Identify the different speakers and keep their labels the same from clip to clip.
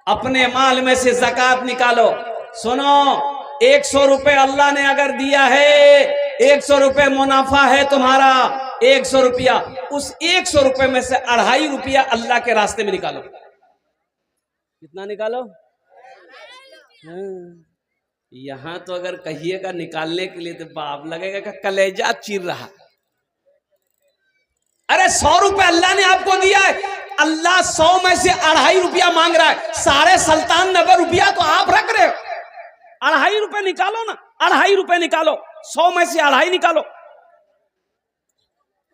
Speaker 1: अपने माल में से ज़कात निकालो। सुनो, 100 रुपए अल्लाह ने अगर दिया है, 100 रुपए मुनाफा है तुम्हारा, 100 रुपया, उस 100 रुपए में से 2.5 रुपया अल्लाह के रास्ते में निकालो। कितना निकालो? यहां तो अगर कहिएगा निकालने के लिए तो बाप लगेगा कि कलेजा चीर रहा। अरे 100 रुपए अल्लाह ने आपको दिया है, अल्लाह 100 में से 2.5 रुपया मांग रहा है, 97.5 रुपया तो आप रख रहे हो। 2.5 रुपए निकालो ना, 2.5 रुपए निकालो, 100 में से 2.5 निकालो।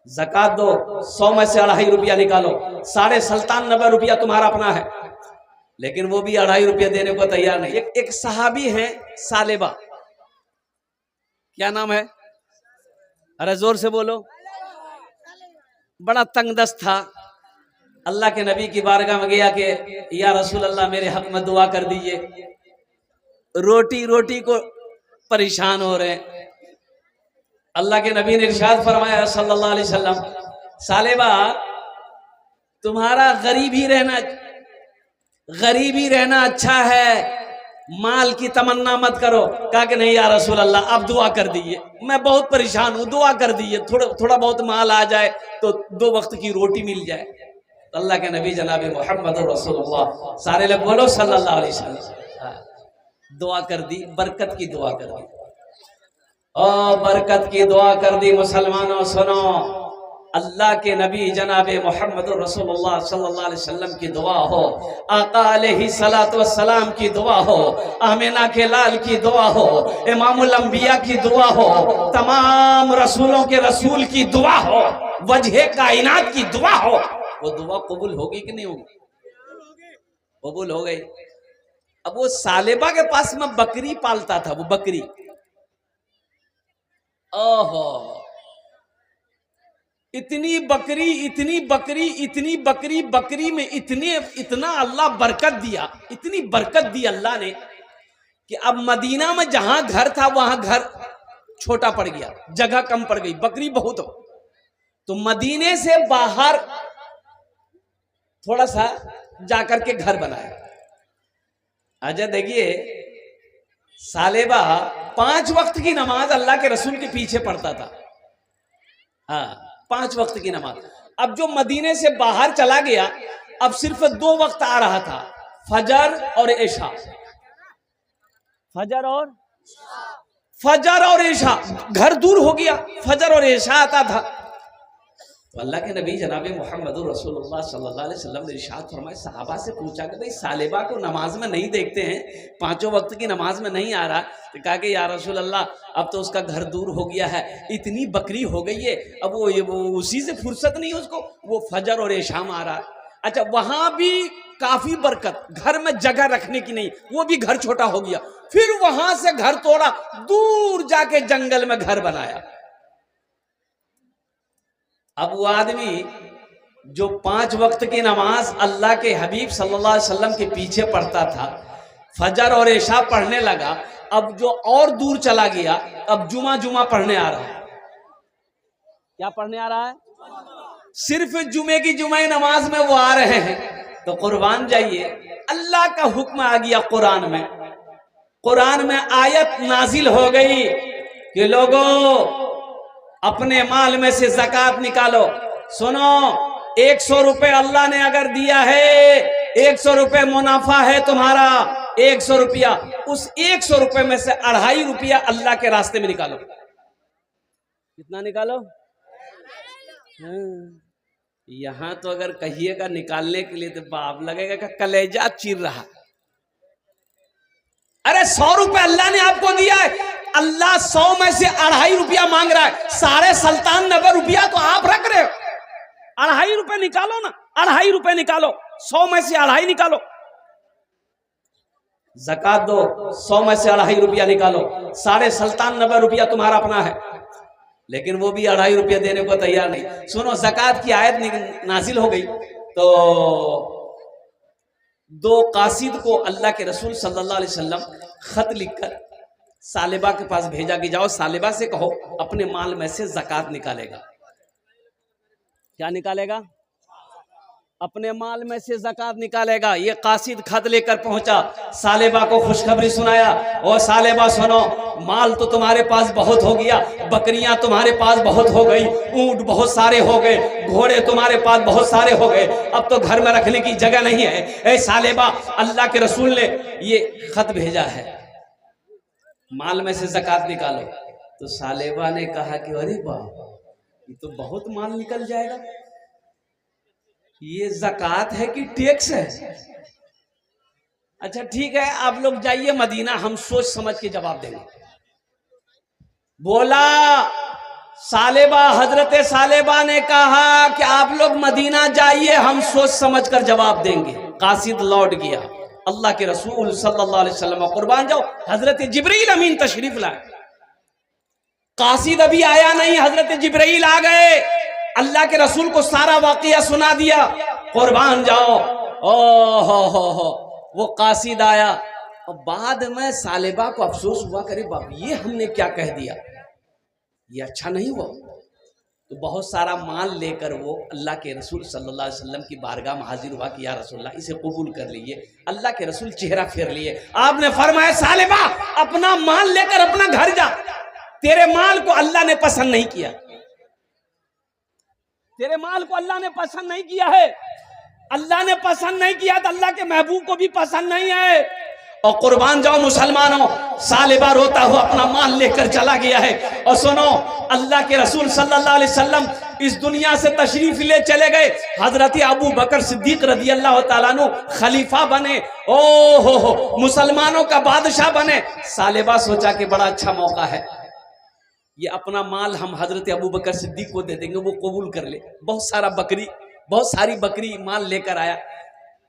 Speaker 1: ज़कात दो, 100 में से 2.5 रुपया निकालो, 97.5 रुपया तुम्हारा अपना है, लेकिन वो भी 2.5 रुपया देने को तैयार नहीं। एक सहाबी है सालेबा, क्या नाम है? अरे जोर से बोलो। बड़ा तंगदस्त था, अल्लाह के नबी की बारगाह में गया कि या रसूल अल्लाह मेरे हक में दुआ कर दीजिए, रोटी को परेशान हो रहे हैं। अल्लाह के नबी ने इरशाद फरमाया सल्लल्लाहु अलैहि वसल्लम, सालेबा तुम्हारा गरीबी रहना अच्छा है, माल की तमन्ना मत करो। कहा कि नहीं या रसूल अल्लाह आप दुआ कर दीजिए, मैं बहुत परेशान हूँ, दुआ कर दीजिए, थोड़ा बहुत माल आ जाए तो 2 वक्त की रोटी मिल जाए। तो अल्लाह के नबी जनाब मोहम्मद रसूलुल्लाह, सारे लोग बोलो सल्लल्लाहु अलैहि वसल्लम, दुआ कर दी, बरकत की दुआ कर दी। ओ बरकत की दुआ कर दी। मुसलमानों सुनो, अल्लाह के नबी जनाब मोहम्मद रसूलुल्लाह सल्लल्लाहु अलैहि वसल्लम की दुआ हो, आका अलैहि सलातो वस्सलाम की दुआ हो, आमिना के लाल की दुआ हो, इमामुल अंबिया की दुआ हो, तमाम रसूलों के रसूल की दुआ हो, वजह कायनात की दुआ हो, वो दुआ कबूल होगी कि नहीं होगी? कबूल हो गई। अब वो सालेबा के पास में बकरी पालता था, वो बकरी, ओहो इतनी बकरी में इतना अल्लाह बरकत दिया, इतनी बरकत दी अल्लाह ने कि अब मदीना में जहां घर था वहां घर छोटा पड़ गया, जगह कम पड़ गई, बकरी बहुत हो, तो मदीने से बाहर थोड़ा सा जाकर के घर बनाया। अच्छा देखिए, सालेबा 5 वक्त की नमाज अल्लाह के रसूल के पीछे पढ़ता था। हाँ, 5 वक्त की नमाज। अब जो मदीने से बाहर चला गया, अब सिर्फ 2 वक्त आ रहा था, फजर और इशा। फजर और इशा, घर दूर हो गया, फजर और इशा आता था। तो अल्लाह के नबी जनाब मोहम्मद रसूलुल्लाह सल्लल्लाहु अलैहि वसल्लम ने इरशाद फरमाया, सहाबा से पूछा कि भाई सालेबा को नमाज में नहीं देखते हैं, 5 वक्त की नमाज में नहीं आ रहा। तो कहा कि या रसूल अल्लाह अब तो उसका घर दूर हो गया है, इतनी बकरी हो गई है, अब वो उसी से फुर्सत नहीं उसको, वो फजर और इशाम आ रहा है। अच्छा, वहां भी काफी बरकत, घर में जगह रखने की नहीं, वो भी घर छोटा हो गया, फिर वहां से घर तोड़ा, दूर जाके जंगल में घर बनाया। अब वो आदमी जो 5 वक्त की नमाज अल्लाह के हबीब सल्लल्लाहु अलैहि वसल्लम के पीछे पढ़ता था, फजर और इशा पढ़ने लगा, अब जो और दूर चला गया, अब जुमा पढ़ने आ रहा है। क्या पढ़ने आ रहा है? सिर्फ जुमे की जुमे नमाज में वो आ रहे हैं। तो कुर्बान जाइए, अल्लाह का हुक्म आ गया कुरान में आयत नाजिल हो गई कि लोगों अपने माल में से ज़कात निकालो। सुनो, 100 रुपए अल्लाह ने अगर दिया है, 100 रुपए मुनाफा है तुम्हारा, 100 रुपया, उस 100 रुपए में से 2.5 रुपया अल्लाह के रास्ते में निकालो। कितना निकालो? यहां तो अगर कहिएगा निकालने के लिए तो बाप लगेगा कि कलेजा चीर रहा। अरे 100 रुपए अल्लाह ने आपको दिया है, अल्लाह 100 में से 2.5 रुपया मांग रहा है, 97.5 रुपया तो आप रख रहे हो। 2.5 रुपए निकालो ना, 2.5 रुपए निकालो, 100 में से 2.5 निकालो। ज़कात दो, 100 में से 2.5 रुपया निकालो, 97.5 रुपया तुम्हारा अपना है, लेकिन वो भी 2.5 रुपया देने को तैयार नहीं। सुनो, ज़कात की आयत नाजिल हो गई तो 2 कासिद को अल्लाह के रसूल सल्लल्लाहु अलैहि वसल्लम खत लिखकर सालेबा के पास भेजा कि जाओ सालेबा से कहो अपने माल में से ज़कात निकालेगा। क्या निकालेगा? अपने माल में से ज़कात निकालेगा। ये कासिद खत लेकर पहुंचा, सालेबा को खुशखबरी सुनाया, और सालेबा सुनो, माल तो तुम्हारे पास बहुत हो गया, बकरियां तुम्हारे पास बहुत हो गई, ऊंट बहुत सारे हो गए, घोड़े तुम्हारे पास बहुत सारे हो गए, अब तो घर में रखने की जगह नहीं है। ए सालेबा, अल्लाह के रसूल ने ये खत भेजा है, माल में से ज़कात निकालो। तो सालेबा ने कहा कि अरे वाह, ये तो बहुत माल निकल जाएगा, ये ज़कात है कि टैक्स है? अच्छा ठीक है, आप लोग जाइए मदीना, हम सोच समझ के जवाब देंगे। बोला सालेबा, हजरत सालेबा ने कहा कि आप लोग मदीना जाइए, हम सोच समझ कर जवाब देंगे। कासिद लौट गया, अल्लाह के रसूल सल्लल्लाहु अलैहि वसल्लम कुर्बान जाओ, हजरत जिब्रील अमीन तशरीफ लाए। कासिद अभी आया नहीं, हजरत जिब्रील आ गए, अल्लाह के रसूल को सारा वाकया सुना दिया, कुर्बान जाओ। ओ हो, वो कासिद आया, और बाद में सालेबा को अफसोस हुआ, करे बाप ये हमने क्या कह दिया, ये अच्छा नहीं हुआ। तो बहुत सारा माल लेकर वो अल्लाह के रसूल सल्लल्लाहु अलैहि वसल्लम की बारगाह में हाजिर हुआ कि या रसूलल्लाह, इसे कबूल कर लीजिए। अल्लाह के रसूल चेहरा फेर लिए, आपने फरमाया सालेबा, अपना माल लेकर अपना घर जा, तेरे माल को अल्लाह ने पसंद नहीं किया, तेरे माल को अल्लाह ने पसंद नहीं किया है, अल्लाह ने पसंद नहीं किया तो अल्लाह के महबूब को भी पसंद नहीं है। और कुर्बान जाओ मुसलमानों, सालेबा रोता हुआ अपना माल लेकर चला गया है। और सुनो, अल्लाह के रसूल सल्लल्लाहु अलैहि वसल्लम इस दुनिया से तशरीफ ले चले गए, हजरत अबू बकर सिद्दीक रजी अल्लाह तआला अन्हु खलीफा बने, ओ हो मुसलमानों का बादशाह बने। सालेबा सोचा कि बड़ा अच्छा मौका है, ये अपना माल हम हजरत अबू बकर सिद्दीक को दे देंगे, वो कबूल कर ले। बहुत सारी बकरी माल लेकर आया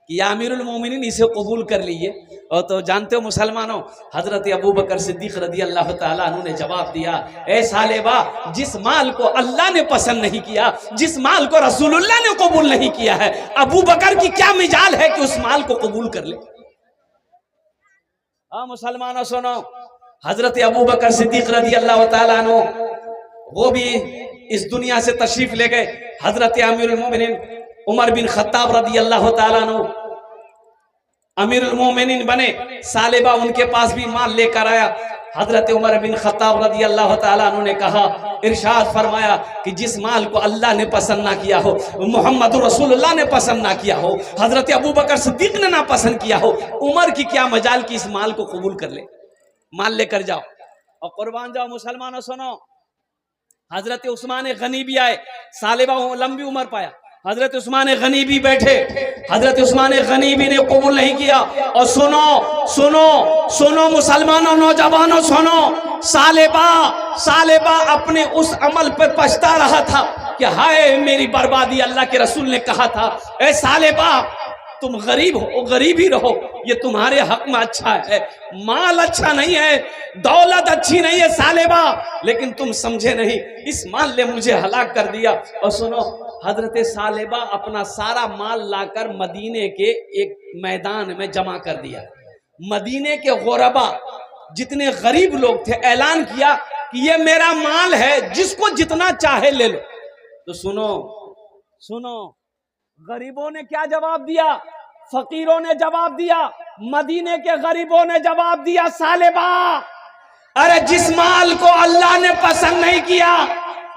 Speaker 1: कि या अमीरुल मोमिनीन, इसे कबूल कर लीजिए। और तो जानते हो मुसलमानों, हजरत अबू बकर सिद्दीक रजी अल्लाह तआला अन्हु ने जवाब दिया, ए सालेबा, जिस माल को अल्लाह ने पसंद नहीं किया, जिस माल को रसूलुल्लाह ने कबूल नहीं किया है, अबू बकर की क्या मिजाल है कि उस माल को कबूल कर ले। मुसलमानों सुनो, हजरत अबू बकर सिद्दीक रजी अल्लाह तआला अन्हु वो भी इस दुनिया से तशरीफ ले गए। हजरत अमीरुल मोमिनीन उमर बिन खत्ताब रजी अल्लाह तआला अन्हु अमीरुल मोमिनीन बने। सालेबा उनके पास भी माल लेकर आया। हजरत उमर बिन खत्ताब रजी अल्लाह तआला अन्हु ने कहा, इरशाद फरमाया कि जिस माल को अल्लाह ने पसंद ना किया हो, मोहम्मद रसूलुल्लाह ने पसंद ना किया हो, हजरत अबू बकर सिद्दीक ने ना पसंद किया हो, उमर की क्या मजाल कि इस माल को कबूल कर ले, माल लेकर जाओ और कुर्बान जाओ। मुसलमानों सुनो, हजरत उस्मान गनी भी आए, सालेबा लंबी उम्र पाया, हजरत उस्मान गनी भी बैठे, हजरत उस्मान गनी भी ने कबूल नहीं किया। और सुनो सुनो सुनो मुसलमानों, नौजवानों सुनो, सालेबा अपने उस अमल पर पछता रहा था कि हाय मेरी बर्बादी। अल्लाह के रसूल ने कहा था, ए सालेबा, तुम गरीब हो, गरीब ही रहो, ये तुम्हारे हक में अच्छा है, माल अच्छा नहीं है, दौलत अच्छी नहीं है सालेबा, लेकिन तुम समझे नहीं, इस माल ने मुझे हलाक कर दिया। और सुनो, हजरत सालेबा अपना सारा माल लाकर मदीने के एक मैदान में जमा कर दिया। मदीने के गुरबा जितने गरीब लोग थे, ऐलान किया कि ये मेरा माल है, जिसको जितना चाहे ले लो। तो सुनो सुनो, गरीबों ने क्या जवाब दिया, फकीरों ने जवाब दिया, मदीने के गरीबों ने जवाब दिया, सालेबा, अरे जिस माल को अल्लाह ने पसंद नहीं किया,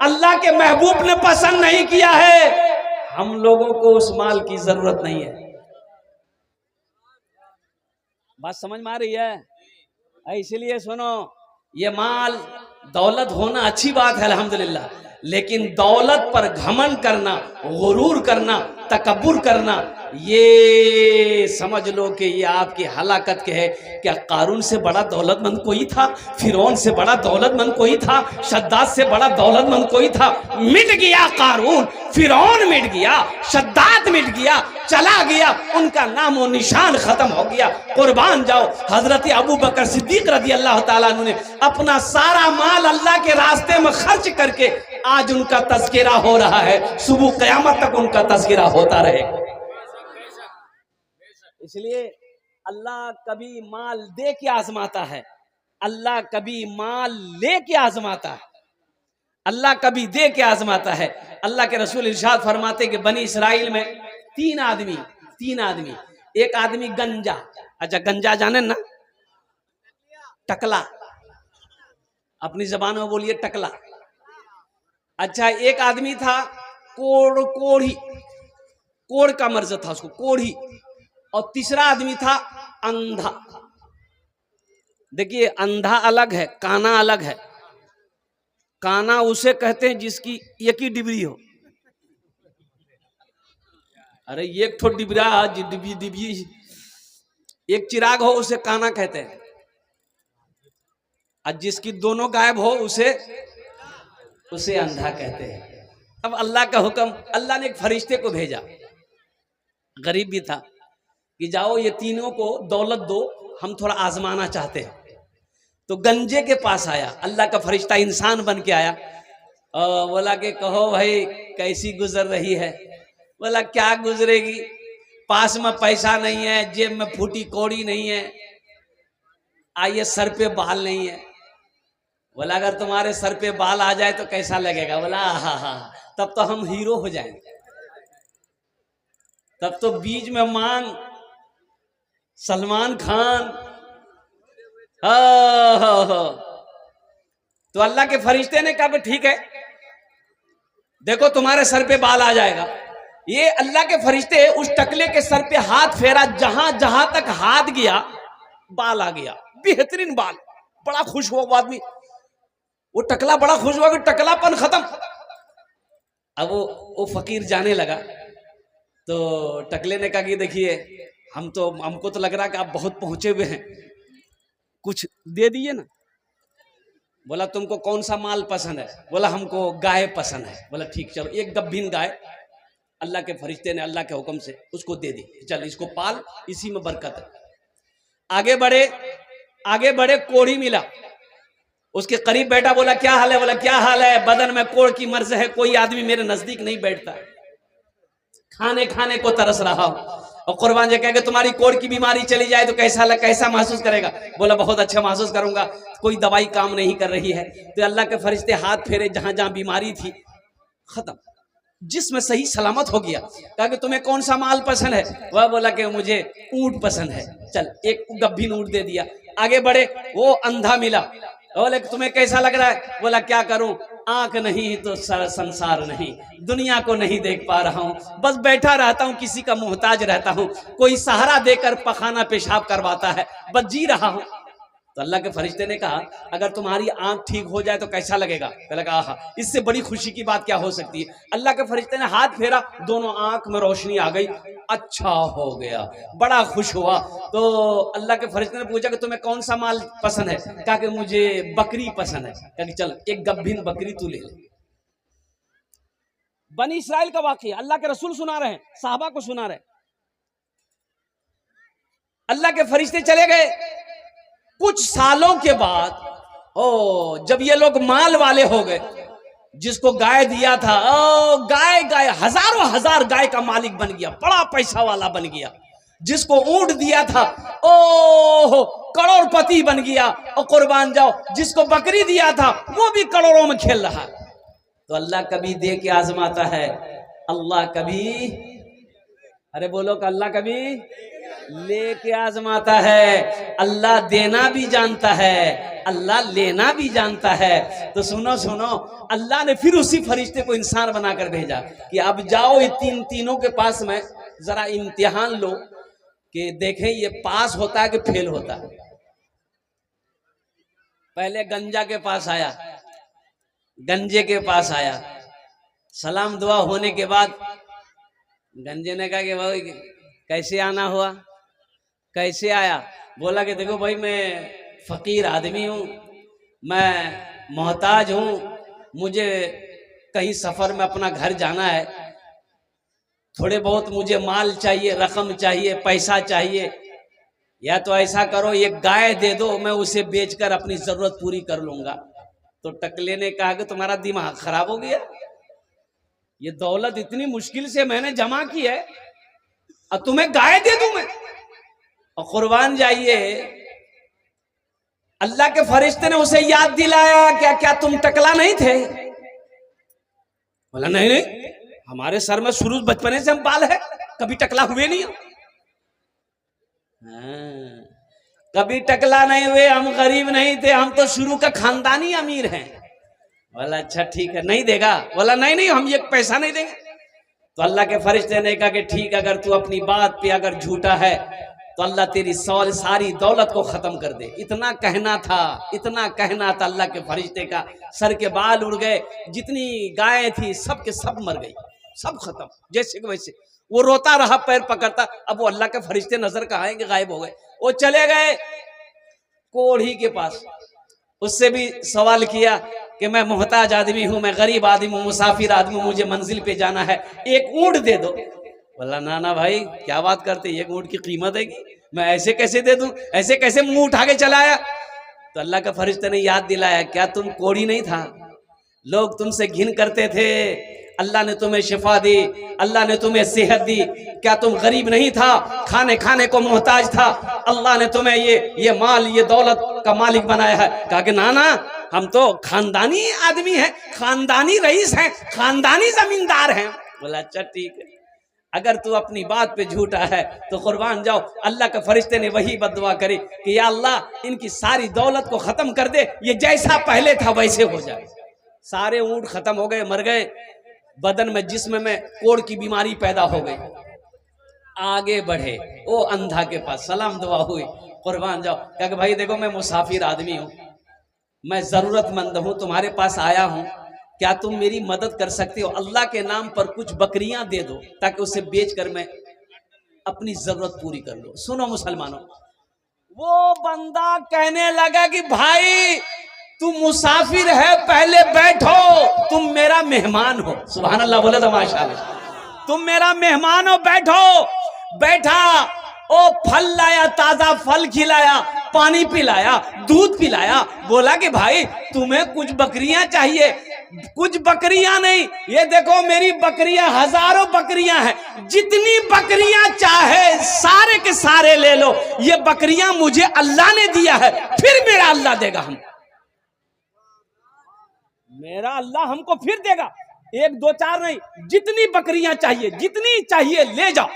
Speaker 1: अल्लाह के महबूब ने पसंद नहीं किया है, हम लोगों को उस माल की जरूरत नहीं है। बात समझ में आ रही है? इसलिए सुनो, ये माल दौलत होना अच्छी बात है अल्हम्दुलिल्लाह, लेकिन दौलत पर घमंड करना, गुरूर करना, तकब्बुर करना, ये समझ लो कि ये आपकी हलाकत के है। क्या कारून से बड़ा दौलतमंद कोई था? फिरौन से बड़ा दौलतमंद कोई था? शद्दाद से बड़ा दौलतमंद कोई था? मिट गया कारून, फिरौन मिट गया, शद्दाद मिट गया, चला गया, उनका नामो निशान खत्म हो गया। कुर्बान जाओ, हजरत अबू बकर सिद्दीक रजी अल्लाह तआला अन्हु ने अपना सारा माल अल्लाह के रास्ते में खर्च करके आज उनका तज़किरा हो रहा है, सुबह क़यामत तक उनका तज़किरा होता रहेगा। इसलिए अल्लाह कभी माल दे के आजमाता है, अल्लाह कभी माल ले के आजमाता है, अल्लाह कभी दे के आजमाता है। अल्लाह के रसूल इरशाद फरमाते कि बनी इसराइल में तीन आदमी, तीन आदमी, एक आदमी गंजा, अच्छा गंजा जाने ना, टकला, अपनी जबान में बोलिए टकला। अच्छा एक आदमी था कोढ़ी, कोढ़ का मर्ज था उसको, कोढ़ी। और तीसरा आदमी था अंधा। देखिए अंधा अलग है, काना अलग है। काना उसे कहते हैं जिसकी एक ही डिबरी हो। अरे एक ठो डिबरा, डिबी एक चिराग हो उसे काना कहते हैं, और जिसकी दोनों गायब हो उसे अंधा कहते हैं। अब अल्लाह का हुक्म, अल्लाह ने एक फरिश्ते को भेजा, गरीब भी था, कि जाओ ये तीनों को दौलत दो, हम थोड़ा आजमाना चाहते हैं। तो गंजे के पास आया अल्लाह का फरिश्ता, इंसान बन के आया और बोला कि कहो भाई कैसी गुजर रही है। बोला क्या गुजरेगी, पास में पैसा नहीं है, जेब में फूटी कौड़ी नहीं है, आइए सर पे बाल नहीं है। बोला अगर तुम्हारे सर पे बाल आ जाए तो कैसा लगेगा। बोला हा, तब तो हम हीरो हो जाएंगे, तब तो बीच में मांग सलमान खान। तो अल्लाह के फरिश्ते ने कहा कि ठीक है, देखो तुम्हारे सर पे बाल आ जाएगा। ये अल्लाह के फरिश्ते उस टकले के सर पे हाथ फेरा, जहां जहां तक हाथ गया बाल आ गया, बेहतरीन बाल। बड़ा खुश हुआ वो आदमी, वो टकला बड़ा खुश हुआ कि टकलापन खत्म। अब वो फकीर जाने लगा, तो टकले ने कहा कि देखिए हमको तो लग रहा है कि आप बहुत पहुंचे हुए हैं, कुछ दे दिए ना। बोला तुमको कौन सा माल पसंद है। बोला हमको गाय पसंद है। बोला ठीक चलो, एक गब्भीन गाय अल्लाह के फरिश्ते ने अल्लाह के हुक्म से उसको दे दी, चल इसको पाल, इसी में बरकत है। आगे बढ़े कोढ़ी मिला, उसके करीब बैठा, बोला क्या हाल है। बोला क्या हाल है, बदन में कोढ़ की मर्ज है, कोई आदमी मेरे नजदीक नहीं बैठता, खाने को तरस रहा हूं। और कुर्बान जी कहेगा तुम्हारी कोढ़ की बीमारी चली जाए तो कैसा महसूस करेगा। बोला बहुत अच्छा महसूस करूंगा, कोई दवाई काम नहीं कर रही है। तो अल्लाह के फरिश्ते हाथ फेरे, जहां जहां बीमारी थी खत्म, जिसमें सही सलामत हो गया। कहा कि तुम्हें कौन सा माल पसंद है। वह बोला कि मुझे ऊंट पसंद है, चल एक गब्भीन ऊंट दे दिया। आगे बढ़े, वो अंधा मिला, बोले तुम्हें कैसा लग रहा है। बोला क्या करूं, आंख नहीं तो संसार नहीं, दुनिया को नहीं देख पा रहा हूं, बस बैठा रहता हूं, किसी का मोहताज रहता हूं, कोई सहारा देकर पखाना पेशाब करवाता है, बस जी रहा हूं। तो अल्लाह के फरिश्ते ने कहा अगर तुम्हारी आंख ठीक हो जाए तो कैसा लगेगा। तो कहा आहा, इससे बड़ी खुशी की बात क्या हो सकती है। अल्लाह के फरिश्ते ने हाथ फेरा, दोनों आंख में रोशनी आ गई, अच्छा हो गया, बड़ा खुश हुआ। तो अल्लाह के फरिश्ते ने पूछा कि तुम्हें कौन सा माल पसंद है। कहा कि मुझे बकरी पसंद है। कहा कि चल एक गब्भीन बकरी तू ले ले। बनी इस्राइल का वाकया अल्लाह के रसूल सुना रहे हैं, साहबा को सुना रहे। अल्लाह के फरिश्ते चले गए। कुछ सालों के बाद जब ये लोग माल वाले हो गए, जिसको गाय दिया था गाय हजारों हजार गाय का मालिक बन गया, बड़ा पैसा वाला बन गया। जिसको ऊंट दिया था करोड़पति बन गया। और कुर्बान जाओ, जिसको बकरी दिया था वो भी करोड़ों में खेल रहा। तो अल्लाह कभी दे के आजमाता है, अल्लाह कभी, अरे बोलो कि अल्लाह कभी लेके आजमाता है। अल्लाह देना भी जानता है, अल्लाह लेना भी जानता है। तो सुनो अल्लाह ने फिर उसी फरिश्ते को इंसान बनाकर भेजा कि अब जाओ ये तीनों के पास में जरा इम्तिहान लो कि देखें ये पास होता है कि फेल होता है। पहले गंजा के पास आया, गंजे के पास आया, सलाम दुआ होने के बाद गंजे ने कहा कि भाई कैसे आना हुआ, कैसे आया। बोला कि देखो भाई मैं फकीर आदमी हूँ, मैं मोहताज हूँ, मुझे कहीं सफर में अपना घर जाना है, थोड़े बहुत मुझे माल चाहिए, रकम चाहिए, पैसा चाहिए, या तो ऐसा करो ये गाय दे दो, मैं उसे बेचकर अपनी जरूरत पूरी कर लूंगा। तो टकले ने कहा कि तुम्हारा दिमाग खराब हो गया, ये दौलत इतनी मुश्किल से मैंने जमा की है और तुम्हें गाय दे दूं मैं। और कुर्बान जाइए, अल्लाह के फरिश्ते ने उसे याद दिलाया, क्या तुम टकला नहीं थे। बोला नहीं, हमारे सर में शुरू बचपने से हम बाल है, कभी टकला हुए नहीं हो? हाँ, कभी टकला नहीं हुए, हम गरीब नहीं थे, हम तो शुरू का खानदानी अमीर हैं। बोला अच्छा ठीक है, नहीं देगा? बोला नहीं नहीं, हम ये पैसा नहीं देंगे। तो अल्लाह के फरिश्ते ने कहा कि ठीक, अगर तू अपनी बात पे अगर झूठा है तो अल्लाह तेरी सारी दौलत को खत्म कर दे। इतना कहना था, इतना कहना था अल्लाह के फरिश्ते का, सर के बाल उड़ गए, जितनी गायें थी सब के सब मर गई, सब खत्म जैसे वैसे। वो रोता रहा, पैर पकड़ता। अब वो अल्लाह के फरिश्ते नजर कहाँ आएंगे, गायब हो गए। वो चले गए कोढ़ी के पास, उससे भी सवाल किया कि मैं मोहताज आदमी हूं, मैं गरीब आदमी हूं, मुसाफिर आदमी हूं, मुझे मंजिल पे जाना है, एक ऊंट दे दो। बोला ना ना भाई क्या बात करते, एक ऊंट की कीमत है कि मैं ऐसे कैसे दे दूं, ऐसे कैसे मुंह उठा के चलाया। तो अल्लाह का फरिश्ते ने याद दिलाया, क्या तुम कोढ़ी नहीं था, लोग तुमसे घिन करते थे, अल्लाह ने तुम्हें शिफा दी, अल्लाह ने तुम्हें सेहत दी। क्या तुम गरीब नहीं था, खाने खाने को मोहताज था, अल्लाह ने तुम्हें ये माल, ये दौलत का मालिक बनाया है। कहा कि ना ना, हम तो खानदानी आदमी हैं, खानदानी रईस हैं, खानदानी जमींदार हैं। बोला अच्छा ठीक है, अगर तू अपनी बात पे झूठा है तो कुर्बान जाओ। अल्लाह के फरिश्ते ने वही बद्दुआ करी कि या अल्लाह इनकी सारी दौलत को खत्म कर दे, ये जैसा पहले था वैसे हो जाए। सारे ऊंट खत्म हो गए, मर गए, बदन में जिस्म में कोढ़ की बीमारी पैदा हो गई। आगे बढ़े वो अंधा के पास, सलाम दुआ हुई, कुर्बान जाओ। क्या कि भाई देखो मैं मुसाफिर आदमी हूँ, मैं जरूरतमंद हूँ, तुम्हारे पास आया हूँ, क्या तुम मेरी मदद कर सकते हो? अल्लाह के नाम पर कुछ बकरियां दे दो ताकि उसे बेचकर मैं अपनी जरूरत पूरी कर लो। सुनो मुसलमानों, वो बंदा कहने लगा कि भाई तुम मुसाफिर है, पहले बैठो, तुम मेरा मेहमान हो। सुभान अल्लाह बोले तो माशाअल्लाह, तुम मेरा मेहमान हो, बैठो। बैठा, ओ फल लाया, ताजा फल खिलाया, पानी पिलाया, दूध पिलाया। बोला कि भाई तुम्हें कुछ बकरियां चाहिए? कुछ बकरियां नहीं, ये देखो मेरी बकरियां हजारों बकरियां हैं, जितनी बकरियां चाहे सारे के सारे ले लो, ये बकरियां मुझे अल्लाह ने दिया है, फिर मेरा अल्लाह देगा हम, मेरा अल्लाह हमको फिर देगा। एक दो चार नहीं, जितनी बकरियां चाहिए, जितनी चाहिए ले जाओ,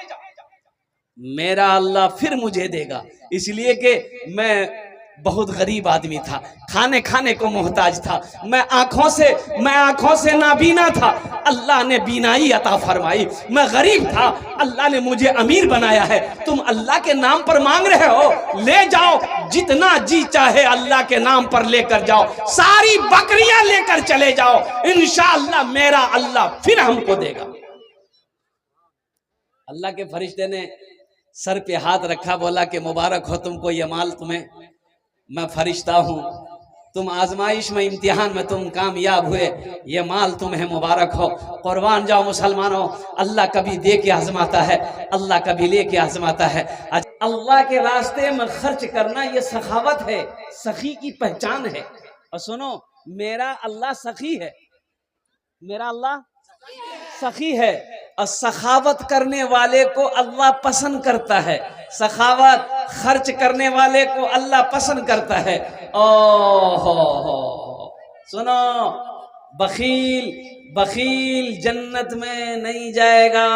Speaker 1: मेरा अल्लाह फिर मुझे देगा। इसलिए कि मैं बहुत गरीब आदमी था, खाने खाने को मोहताज था, मैं आंखों से नाबीना था, अल्लाह ने बीनाई अता फरमाई। मैं गरीब था, अल्लाह ने मुझे अमीर बनाया है। तुम अल्लाह के नाम पर मांग रहे हो, ले जाओ, जितना जी चाहे अल्लाह के नाम पर लेकर जाओ, सारी बकरियां लेकर चले जाओ, इंशाअल्लाह मेरा अल्लाह फिर हमको देगा। अल्लाह के फरिश्ते ने सर पे हाथ रखा, बोला कि मुबारक हो तुमको ये माल, तुम्हें मैं फरिश्ता हूँ, तुम आजमाइश में, इम्तिहान में तुम कामयाब हुए, ये माल तुम्हें मुबारक हो। कुर्बान जाओ मुसलमानों, अल्लाह कभी दे के आजमाता है, अल्लाह कभी ले के आजमाता है। अल्लाह के रास्ते में खर्च करना ये सखावत है, सखी की पहचान है। और सुनो, मेरा अल्लाह सखी है, मेरा अल्लाह सखी है, और सखावत करने वाले को अल्लाह पसंद करता है, सखावत खर्च करने वाले को अल्लाह पसंद करता है। ओहो, सुनो, बखील जन्नत में नहीं जाएगा,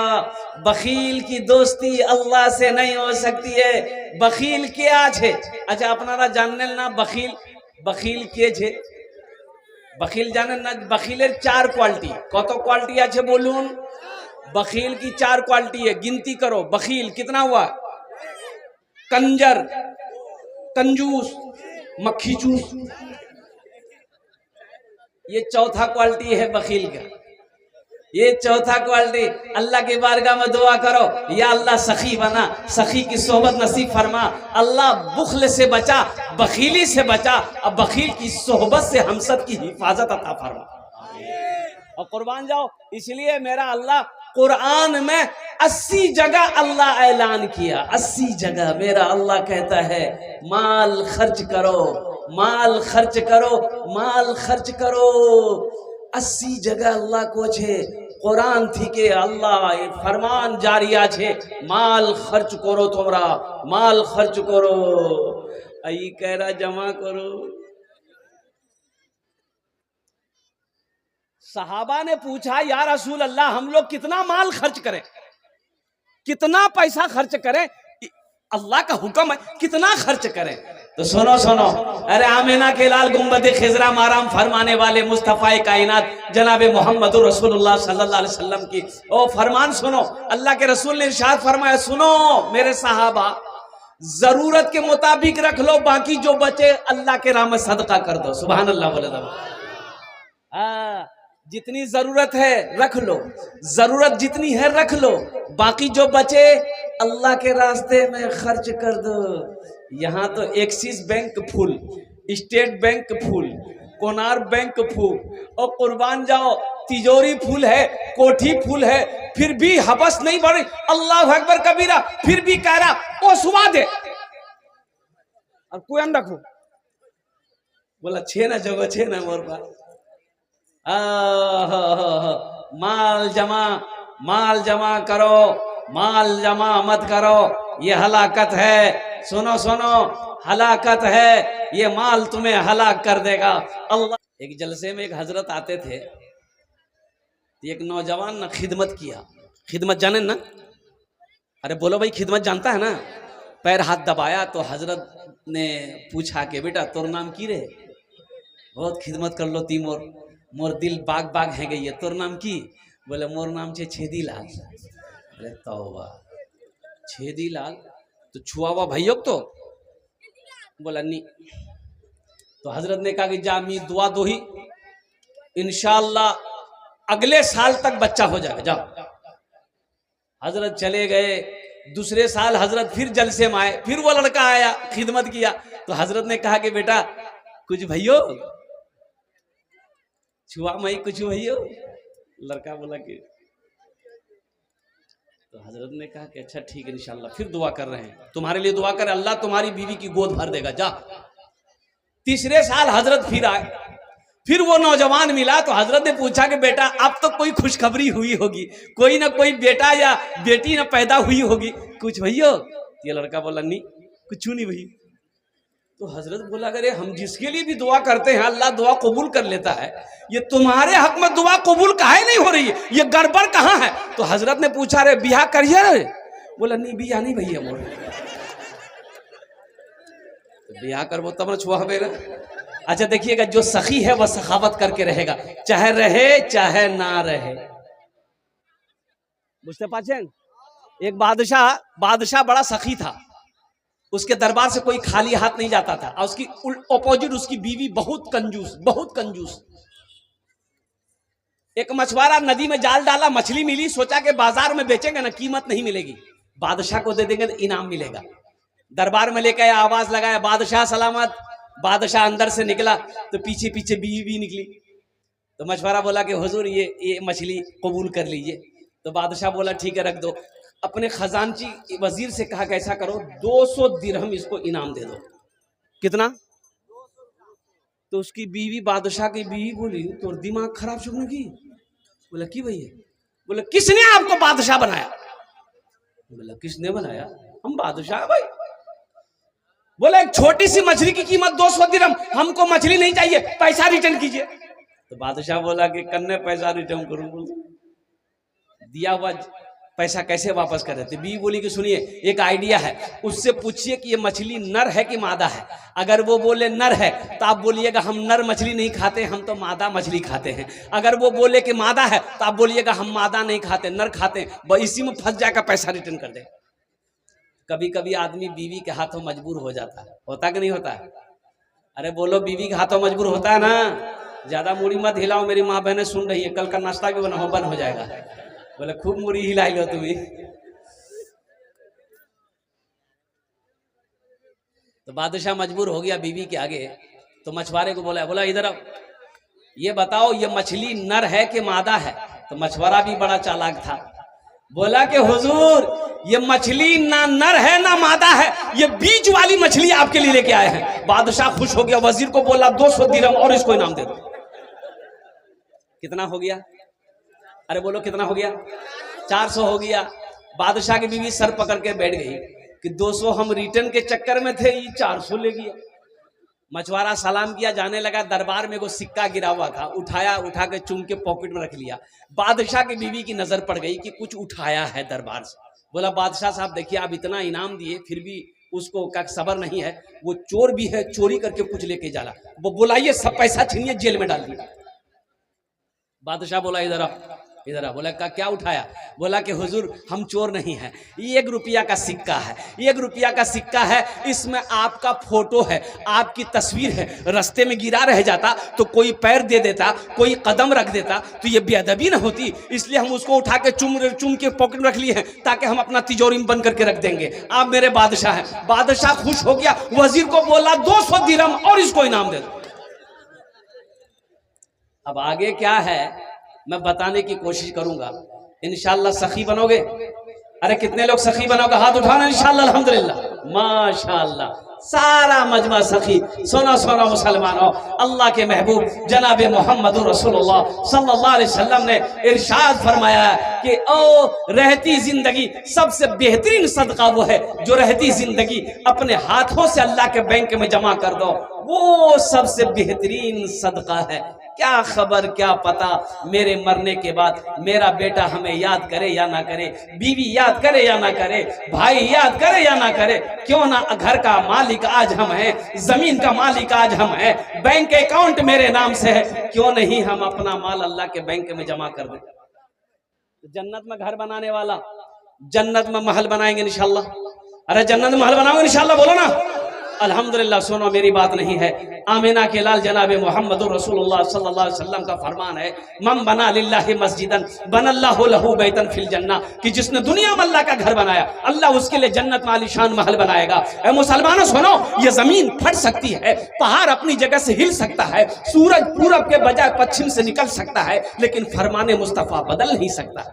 Speaker 1: बखील की दोस्ती अल्लाह से नहीं हो सकती है। बखील क्या छे? अच्छा अपनारा जानने ना, बखील के छे? बखील जाने ना, बखीलेर चार क्वालिटी। कत क्वालिटी आछे बोलून? बखील की चार क्वालिटी है, गिनती करो। बखील कितना हुआ? कंजर, कंजूस, मक्खी चूस, ये चौथा क्वालिटी है बखील का, ये चौथा क्वालिटी। अल्लाह के बारगाह में दुआ करो, या अल्लाह सखी बना, सखी की सोहबत नसीब फरमा, अल्लाह बुखल से बचा, बखीली से बचा, अब बखील की सोहबत से हम सब की हिफाजत अता फरमा। और कुर्बान जाओ, इसलिए मेरा अल्लाह कुरान में 80 जगह अल्लाह ऐलान किया, 80 जगह मेरा अल्लाह कहता है माल खर्च करो, माल खर्च करो, माल खर्च करो। 80 जगह अल्लाह को छे कुरान थी के अल्लाह फरमान जारिया छे, माल खर्च करो, तोमरा माल खर्च करो, आई कहरा जमा करो। सहाबा ने पूछा, या रसूल अल्लाह हम लोग कितना माल खर्च करें? कितना पैसा खर्च करें, अल्लाह का हुक्म है कितना खर्च करें। तो सुनो सुनो, अरे आमिना के लाल गुंबद खिजरा माराम फरमाने वाले मुस्तफ़ा कायनात जनाब मोहम्मद रसूलुल्लाह सल्लल्लाहु अलैहि वसल्लम की ओ फरमान सुनो। अल्लाह के रसूल ने इरशाद फरमाया, सुनो मेरे सहाबा, जरूरत के मुताबिक रख लो, बाकी जो बचे अल्लाह के राह में सदका कर दो। सुभान अल्लाह बोले दो। जितनी जरूरत है रख लो, जरूरत जितनी है रख लो, बाकी जो बचे अल्लाह के रास्ते में खर्च कर दो। यहाँ तो axis bank full, state bank full, Konar bank full, और कुर्बान जाओ तिजोरी फुल है, कोठी फुल है, फिर भी हबस नहीं बढ़ रही। अल्लाह अकबर कबीरा, फिर भी कह रहा ओ सुबह दे और कुएं रखो। बोला छे ना जगह, छे ना मोर पास। माल जमा करो, माल जमा मत करो, ये हलाकत है। सुनो सुनो, हलाकत है, ये माल तुम्हें हलाक कर देगा। अल्लाह। एक जलसे में एक हजरत आते थे, एक नौजवान ना खिदमत किया। खिदमत जाने ना? अरे बोलो भाई, खिदमत जानता है ना? पैर हाथ दबाया तो हजरत ने पूछा कि बेटा तोर नाम की रे? बहुत खिदमत कर लो ती मोर दिल बाग बाग है गई है। तोर नाम की? बोले मोर नाम छे छेदी लाल। अरे तौबा, छेदी लाल तो छुआ हुआ भैया तो? बोला नहीं। तो हजरत ने कहा कि जा मी दुआ दो ही, इंशाअल्लाह अगले साल तक बच्चा हो जाएगा, जाओ। हजरत चले गए। दूसरे साल हजरत फिर जलसे में आए, फिर वो लड़का आया, खिदमत किया। तो हजरत ने कहा कि बेटा कुछ भैयो छुआ मई, कुछ भैयो। लड़का बोला कि, तो हजरत ने कहा कि अच्छा ठीक है, इंशाल्लाह फिर दुआ कर रहे हैं, तुम्हारे लिए दुआ कर, अल्लाह तुम्हारी बीवी की गोद भर देगा, जा। तीसरे साल हजरत फिर आए, फिर वो नौजवान मिला। तो हजरत ने पूछा कि बेटा अब तो कोई खुशखबरी हुई होगी, कोई ना कोई बेटा या बेटी ना पैदा हुई होगी, कुछ भैया? ये लड़का बोला नहीं, कुछ नहीं भैया। तो हजरत बोला अरे हम जिसके लिए भी दुआ करते हैं अल्लाह दुआ कबूल कर लेता है, ये तुम्हारे हक में दुआ कबूल काहे नहीं हो रही है, ये गड़बड़ कहाँ है? तो हजरत ने पूछा रे बियाह करिए रे? बोला नहीं बियाह नहीं भैया मोर। तो बियाह कर वो तब छुआ मेरा। अच्छा देखिएगा, जो सखी है वह सखावत करके रहेगा, चाहे रहे चाहे ना रहे। बुझते पाचन? एक बादशाह बड़ा सखी था, उसके दरबार से कोई खाली हाथ नहीं जाता था। और उसकी अपोजिट उसकी बीवी बहुत कंजूस। एक मछुआरा नदी में जाल डाला, मछली मिली, सोचा कि बाजार में बेचेंगे ना कीमत नहीं मिलेगी, बादशाह को दे देंगे तो इनाम मिलेगा। दरबार में लेकर आवाज लगाया बादशाह सलामत। बादशाह अंदर से निकला तो पीछे पीछे बीवी भी निकली। तो मछुआरा बोला कि हुजूर ये मछली कबूल कर लीजिए। तो बादशाह बोला ठीक है रख दो। अपने खजानची वजीर से कहा कि ऐसा करो 200 दिरहम इसको इनाम दे दो। कितना? तो उसकी बीवी, बादशाह की बीवी बोली तो दिमाग खराब शुरू की। बोला की भैया? बोला किसने आपको बादशाह बनाया? बोला किसने बनाया? हम बादशाह भाई। बोला एक छोटी सी मछली की कीमत 200 दिरहम, हमको मछली नहीं चाहिए, पैसा रिटर्न कीजिए। तो बादशाह बोला कि कन्ने पैसा रिटर्न करूं? दिया हुआ पैसा कैसे वापस कर देते? बीवी बोली कि सुनिए एक आइडिया है, उससे पूछिए कि ये मछली नर है कि मादा है। अगर वो बोले नर है तो आप बोलिएगा हम नर मछली नहीं खाते, हम तो मादा मछली खाते हैं। अगर वो बोले कि मादा है तो आप बोलिएगा हम मादा नहीं खाते, नर खाते हैं। इसी में फंस जाकर पैसा रिटर्न कर दे। कभी कभी आदमी बीवी के हाथों मजबूर हो जाता है, होता कि नहीं होता है? अरे बोलो बीवी के हाथों मजबूर होता है ना? ज्यादा मूड़ी मत हिलाओ, मेरी माँ बहनें सुन रही है, कल का नाश्ता भी बंद हो जाएगा। बोले खूब मूड़ी हिलाई लो तुम्हें। तो बादशाह मजबूर हो गया बीवी के आगे। तो मछुआरे को बोला इधर आओ, ये बताओ ये मछली नर है कि मादा है? तो मछुआरा भी बड़ा चालाक था, बोला कि हुजूर ये मछली ना नर है ना मादा है, ये बीच वाली मछली आपके लिए लेके आए हैं। बादशाह खुश हो गया, वजीर को बोला 200 दिरहम और इसको इनाम दे दो। कितना हो गया? अरे बोलो कितना हो गया? 400 हो गया। बादशाह की बीवी सर पकड़ के बैठ गई कि 200 हम रिटर्न के चक्कर में थे, ये 400 ले गया। मछुआरा सलाम किया, जाने लगा। दरबार में को सिक्का गिरा हुआ था, उठा के चुम के पॉकेट में रख लिया। बादशाह की बीवी की नजर पड़ गई कि कुछ उठाया है दरबार से। बोला बादशाह साहब देखिए आप इतना इनाम दिए फिर भी उसको का सबर नहीं है, वो चोर भी है, चोरी करके कुछ लेके जाला। वो बुलाइए, सब पैसा छीनिए, जेल में डाल दिया। बादशाह बोला इधर आ, इधर आ। बोला क्या उठाया? बोला कि हुजूर हम चोर नहीं हैं, ये 1 रुपया का सिक्का है, 1 रुपया का सिक्का है, इसमें आपका फोटो है, आपकी तस्वीर है, रास्ते में गिरा रह जाता तो कोई पैर दे देता, कोई कदम रख देता तो ये बेअदबी ना होती, इसलिए हम उसको उठा के चुम के पॉकेट में रख लिए हैं ताकि हम अपना तिजोरी में बंद करके रख देंगे। आप मेरे बादशाह हैं। बादशाह खुश हो गया, वजीर को बोला 200 दिरहम और इसको इनाम दे दो। अब आगे क्या है मैं बताने की कोशिश करूंगा। इंशाअल्लाह सखी बनोगे? अरे कितने लोग सखी बनोगे? हाथ उठाना इंशाअल्लाह। अल्हम्दुलिल्लाह, माशाअल्लाह, सारा मजमा सखी। सोना सोना मुसलमानों, अल्लाह के महबूब जनाब मोहम्मद रसूलुल्लाह सल्लल्लाहु अलैहि वसल्लम ने इरशाद फरमाया कि ओ रहती जिंदगी सबसे बेहतरीन सदका वो है जो रहती जिंदगी अपने हाथों से अल्लाह के बैंक में जमा कर दो, वो सबसे बेहतरीन सदका है। क्या खबर, क्या पता मेरे मरने के बाद मेरा बेटा हमें याद करे या ना करे, बीवी याद करे या ना करे, भाई याद करे या ना करे, क्यों ना घर का मालिक आज हम हैं, जमीन का मालिक आज हम हैं, बैंक अकाउंट मेरे नाम से है, क्यों नहीं हम अपना माल अल्लाह के बैंक में जमा कर दें। जन्नत में घर बनाने वाला, जन्नत में महल बनाएंगे इंशाल्लाह। अरे जन्नत में महल बनाओगे इंशाल्लाह, बोलो ना अल्हम्दुलिल्लाह। सुनो मेरी बात नहीं है, आमिना के लाल जनाब मोहम्मद रसूलुल्लाह सल्लल्लाहु अलैहि वसल्लम का फरमान है, मम बना लिल्लाहि मस्जिदन बनल्लाहु लहू बैतन फिल जन्ना, कि जिसने दुनिया में अल्लाह का घर बनाया अल्लाह उसके लिए जन्नत में आलीशान महल बनाएगा। ए मुसलमानों सुनो, ये जमीन फट सकती है, पहाड़ अपनी जगह से हिल सकता है, सूरज पूरब के बजाय पश्चिम से निकल सकता है, लेकिन फरमाने मुस्तफा बदल नहीं सकता।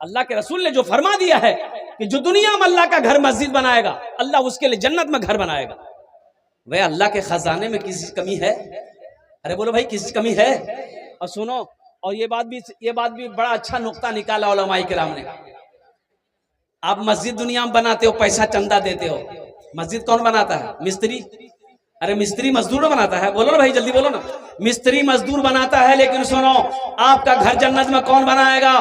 Speaker 1: अल्लाह के रसूल ने जो फरमा दिया है कि जो दुनिया में अल्लाह का घर मस्जिद बनाएगा अल्लाह उसके लिए जन्नत में घर बनाएगा। वह अल्लाह के खजाने में किसी कमी है? अरे बोलो भाई किसी कमी है? और सुनो, और ये बात भी बड़ा अच्छा नुक्ता निकाला उलमाए किराम ने। आप मस्जिद दुनिया में बनाते हो, पैसा चंदा देते हो, मस्जिद कौन बनाता है? मिस्त्री। अरे मिस्त्री मजदूर बनाता है, बोलो ना भाई जल्दी बोलो ना। मिस्त्री मजदूर बनाता है, लेकिन सुनो आपका घर जन्नत में कौन बनाएगा?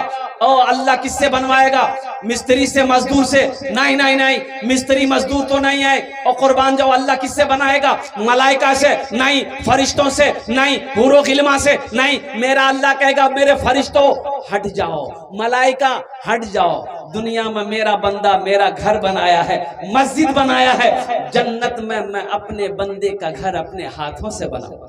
Speaker 1: ओ अल्लाह किससे बनवाएगा? मिस्त्री से, मजदूर से? नहीं नहीं नहीं, मिस्त्री मजदूर तो नहीं है। और कुर्बान जाओ, अल्लाह किससे बनाएगा? मलाइका से नहीं, फरिश्तों से नहीं, हूरो खिलमा से नहीं। मेरा अल्लाह कहेगा मेरे फरिश्तों हट जाओ, मलाइका हट जाओ, दुनिया में मेरा बंदा मेरा घर बनाया है, मस्जिद बनाया है, जन्नत में मैं अपने बंदे का घर अपने हाथों से बनाऊंगा।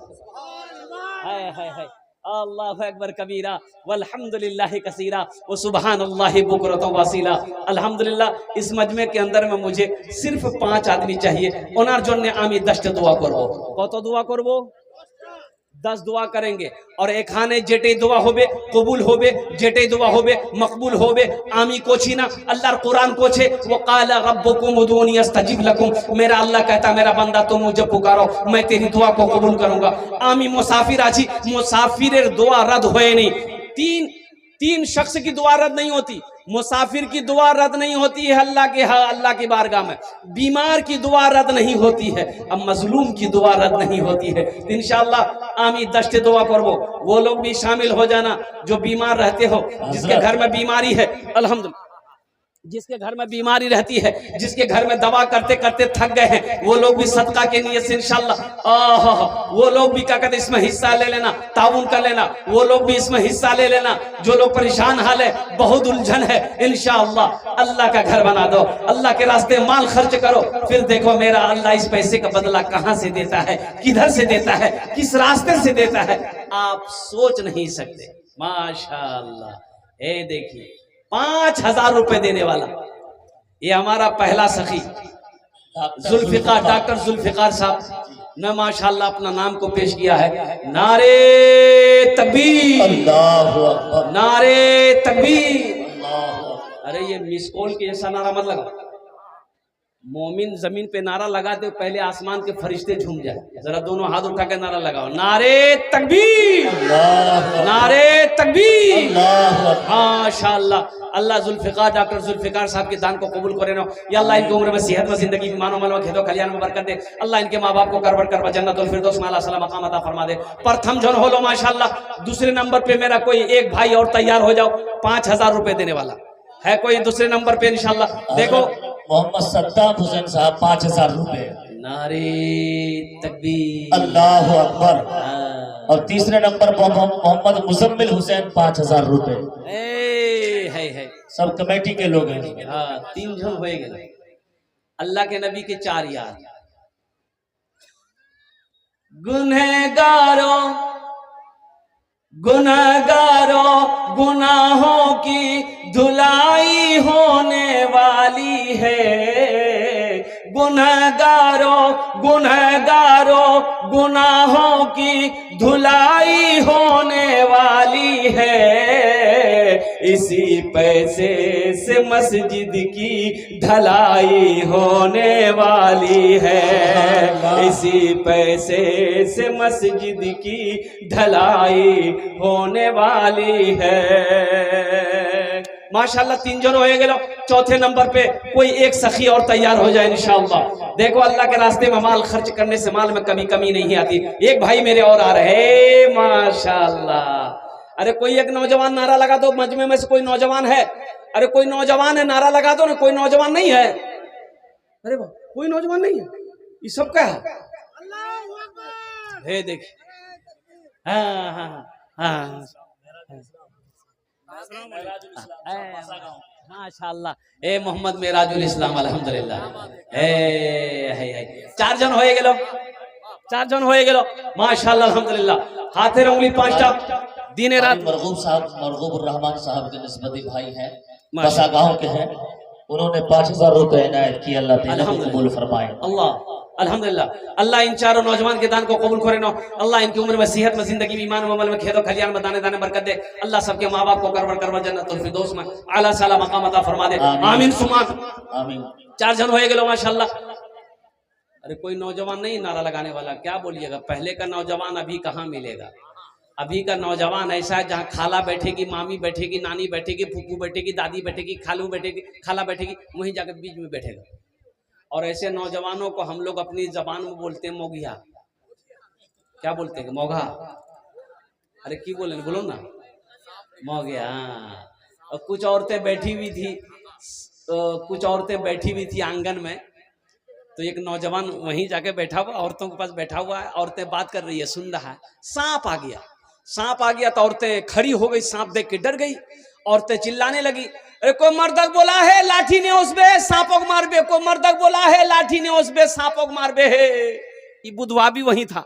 Speaker 1: हाय हाय हाय, अल्लाहु अकबर कबीरा वल्हम्दुलिल्लाहि कसीरा व सुबहानल्लाहि बुकरतन वसीला। अल्हम्दुलिल्लाह इस मजमे के अंदर में मुझे सिर्फ 5 आदमी चाहिए, ओनार जन्ने आमी 10 दुआ करबो। कत दुआ करबो? 10 दुआ करेंगे, और एखाने जेटे दुआ होबे कबूल होबे, जेटे दुआ होबे मकबूल होबे। आमी कोची ना, अल्लाह कुरान कोछे वो काला रब्बुकुम उदूनी अस्तजिब लकुम, मेरा अल्लाह कहता मेरा बंदा तुम मुझे पुकारो मैं तेरी दुआ को कबूल करूंगा। आमी मुसाफिर आजी, मुसाफिर दुआ रद्द होए नहीं। तीन शख्स की दुआ रद्द नहीं होती, मुसाफिर की दुआ रद्द नहीं होती है अल्लाह की बारगाह में, बीमार की दुआ रद्द नहीं होती है, अब मजलूम की दुआ रद्द नहीं होती है। इंशाअल्लाह आमी 10 दुआ करबो, वो लोग भी शामिल हो जाना जो बीमार रहते हो, जिसके घर में बीमारी है, अल्हम्दुलिल्लाह जिसके घर में बीमारी रहती है, जिसके घर में दवा करते करते थक गए हैं, वो लोग भी सदका के नियत से इंशाअल्लाह वो लोग भी क्या कहते इसमें हिस्सा ले लेना, ताउन कर लेना, वो लोग भी इसमें हिस्सा ले लेना। जो लोग परेशान हाल है, बहुत उलझन है, इंशाअल्लाह अल्लाह का घर बना दो, अल्लाह के रास्ते माल खर्च करो, फिर देखो मेरा अल्लाह इस पैसे का बदला कहां से देता है, किधर से देता है, किस रास्ते से देता है, आप सोच नहीं सकते। माशाअल्लाह, ए देखिए 5000 रुपए देने वाला ये हमारा पहला सखी जुल्फिकार, डॉक्टर जुल्फिकार साहब ने माशाअल्लाह अपना नाम को पेश किया है। नारे तकबीर, अल्लाहु अकबर, नारे तकबीर। अरे ये मिस कॉल के ऐसा नारा मत लगा, मोमिन जमीन पे नारा लगाते पहले आसमान के फरिश्ते झूम जाए। जरा दोनों हाथ उठा के नारा लगाओ, नारे तकबीर, नारे तकबीर। माशाअल्लाह, अल्लाह जुल्फिकार डॉक्टर जुल्फिकार साहब के दान को कबूल करे ना। या अल्लाह इनकी उम्र में सेहत में जिंदगी में मानो मनो खेदो कल्याण में बरकत दे। अल्लाह इनके माँ बाप को करवट करवा जन्नतुल फिरदौस में अल्लाह मकाम अता फरमा दे। प्रथम जन हो लो माशाअल्लाह। दूसरे नंबर पे मेरा कोई एक भाई और तैयार हो जाओ, 5000 रुपए देने वाला है कोई दूसरे नंबर पे इंशाल्लाह। देखो
Speaker 2: मोहम्मद सद्दाम हुसैन साहब 5000 रुपए।
Speaker 1: नारे तकबीर,
Speaker 2: अल्लाह अकबर।
Speaker 1: हाँ।
Speaker 2: और तीसरे नंबर पर मोहम्मद मुजम्मिल हुसैन 5000 रुपए।
Speaker 1: है
Speaker 2: सब कमेटी के लोग हैं।
Speaker 1: हाँ, 3 जन हो गए। अल्लाह के नबी के 4 यार। गुनहगारों गुनहगारों गुनाहों की धुलाई होने वाली है। गुनहगारों गुनहगारों गुनाहों की धुलाई होने वाली है। इसी पैसे से मस्जिद की ढलाई होने वाली है। इसी पैसे से मस्जिद की ढलाई होने वाली है। माशाल्लाह 3 जन हो गए। चौथे नंबर पे कोई एक सखी और तैयार हो जाए इंशाअल्लाह। देखो अल्लाह के रास्ते में माल खर्च करने से माल में कभी कमी नहीं आती। एक भाई मेरे और आ रहे माशाल्लाह। अरे कोई एक नौजवान नारा लगा दो, मजमे में से कोई नौजवान है? अरे कोई नौजवान है, नारा लगा दो ना। कोई नौजवान नहीं है? अरे वाह, कोई नौजवान नहीं है। ये सब क्या है? हे देख, हाँ हाँ हाँ, माशाअल्लाह। ए मोहम्मद मेराजुल इस्लाम अल्हम्दुलिल्लाह। ए 4 जन होए गेलो, 4 जन होए गेलो माशाअल्लाह अल्हम्दुलिल्लाह। हाथे उंगली 5टा दिन रात।
Speaker 2: मरगूब साहब, मरगूब रहमान साहब के निस्बती भाई हैं, बसा गांव के हैं। उन्होंने 5000 रुपए इनायत की। अल्लाह ताला कबूल फरमाए।
Speaker 1: अल्लाह अल्हम्दुलिल्लाह। अल्लाह इन चारों नौजवान के दान को कबूल करे ना। अल्लाह इनकी उम्र में, सेहत में, जिंदगी में, ईमान में, अमल में, खेदो खलियान में, दाने दाने बरकत दे। अल्लाह सबके माँ बाप को करवर करवर जन्नतुल फिरदौस में आला साला मकाम अता फरमा दे। आमीन सुमान
Speaker 2: आमीन।
Speaker 1: 4 जन होए गेलो माशाअल्लाह। अरे कोई नौजवान नहीं नारा लगाने वाला? क्या बोलिएगा, पहले का नौजवान अभी कहाँ मिलेगा। अभी का नौजवान ऐसा है जहाँ खाला बैठेगी, मामी बैठेगी, नानी बैठेगी, फूफू बैठेगी, दादी बैठेगी, खालू बैठेगी, खाला बैठेगी, वहीं जाकर बीच में बैठेगा। और ऐसे नौजवानों को हम लोग अपनी जबान में बोलते हैं मोगिया। क्या बोलते हैं? मोगा। अरे की बोले, बोलो ना, मोगिया। और कुछ औरतें बैठी हुई थी, कुछ औरतें बैठी हुई थी आंगन में। तो एक नौजवान वहीं जाके बैठा हुआ, औरतों के पास बैठा हुआ है। औरतें बात कर रही है, सुन रहा है। सांप आ गया, सांप आ गया तो औरतें खड़ी हो गई, सांप देख के डर गई। औरतें चिल्लाने लगी, अरे कोई मर्दक बोला है लाठी ने उस बे सांपों को मार बे, कोई मर्दक बोला है लाठी ने उस बे सांपों को मार बे। ये बुधवा भी वहीं था,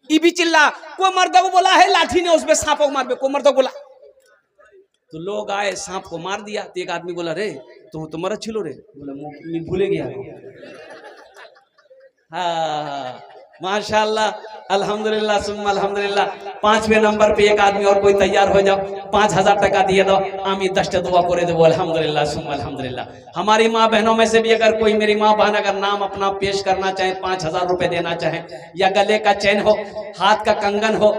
Speaker 1: ये भी चिल्ला, कोई मर्दक बोला है लाठी ने उस बे सांपों को मार बे, कोई मर्दक बोला। तो लोग आए, सांप को मार दिया। तो एक आदमी बोला, रे तो मरद छिलो रे। बोले भूले गया। हाँ माशाअल्लाह अल्हम्दुलिल्लाह सुम्मा अल्हम्दुलिल्लाह। 5वें नंबर पे एक आदमी और कोई तैयार हो जाओ। 5000 टका दिए दो, आमी 10 दुआ करे दो अल्हम्दुलिल्लाह सुम्मा अल्हम्दुलिल्लाह। हमारी माँ बहनों में से भी अगर कोई, मेरी माँ बहन अगर नाम अपना पेश करना चाहे, 5000 रुपए देना चाहे, या गले का चैन हो, हाथ का कंगन हो,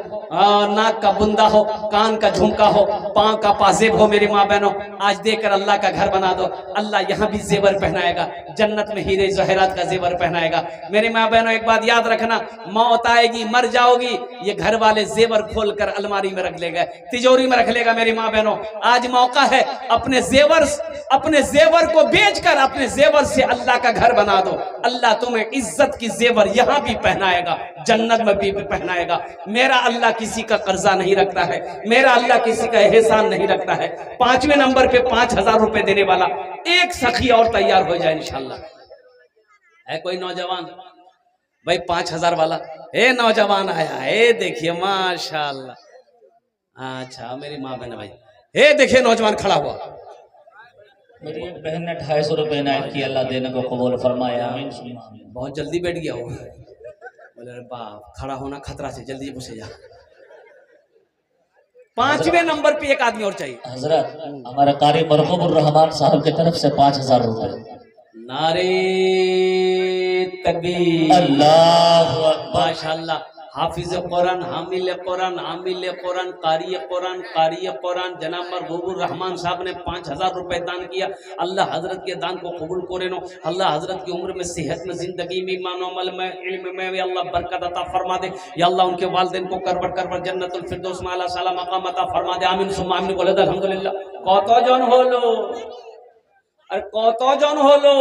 Speaker 1: नाक का बुंदा हो, कान का झुमका हो, पाँव का पाजेब हो, मेरी माँ बहनों आज देकर अल्लाह का घर बना दो। अल्लाह यहाँ भी जेवर पहनाएगा, जन्नत में हीरे जवाहरात का जेवर पहनाएगा। मेरी माँ बहनों एक बात याद रखना, मौत आएगी, मर जाओगी, ये घर वाले जेवर खोल कर अलमारी में रख लेगा, तिजोरी में रख लेगा। मेरी माँ बहनों आज मौका है, अपने जेवर को बेचकर अपने जेवर से अल्लाह का घर बना दो। अल्लाह तुम्हें इज्जत की जेवर यहाँ भी पहनाएगा, जन्नत में भी पहनाएगा। मेरा अल्लाह किसी का कर्जा नहीं रखता है, मेरा अल्लाह किसी का एहसान नहीं रखता है। 5वें नंबर पे 5000 रुपए देने वाला एक सखी और तैयार हो जाए इंशाल्लाह। है कोई नौजवान भाई 5000 वाला? ए नौजवान आया, ए देखिए माशाल्लाह। अच्छा मेरी माँ बहन भाई, ए देखिए नौजवान खड़ा हुआ।
Speaker 2: मेरी एक बहन ने 250 रुपए इनायत की। अल्लाह देने को कबूल फरमाए। आमीन।
Speaker 1: बहुत जल्दी बैठ गया वो। बोले अरे बाप, खड़ा होना खतरा से, जल्दी पूछे जा। 5वें नंबर पे एक आदमी और चाहिए।
Speaker 2: हजरत हमारा कारी मरहूब रहमान साहब की तरफ से 5000 रुपए।
Speaker 1: नारे तकबीर,
Speaker 2: अल्लाह अकबर।
Speaker 1: माशाअल्लाह। हाफिज कुरान, हामिल कुरान, आमिल कुरान, कारी कुरान जनाब मरहूबुर रहमान साहब ने 5000 रुपए दान किया। अल्लाह हजरत के दान को कबूल करे नो। अल्लाह हजरत की उम्र में, सेहत में, जिंदगी में, ईमान अमल में, इल्म में अल्लाह बरकत अता फरमा दे। या अल्लाह उनके वालिदैन को करवर जन्नतुल फिरदौस में आला साला मकाम अता फरमा दे। आमीन सुम्मा आमीन। बोले अल्हम्दुलिल्लाह। कत जन हलो? अरे कत जन होलो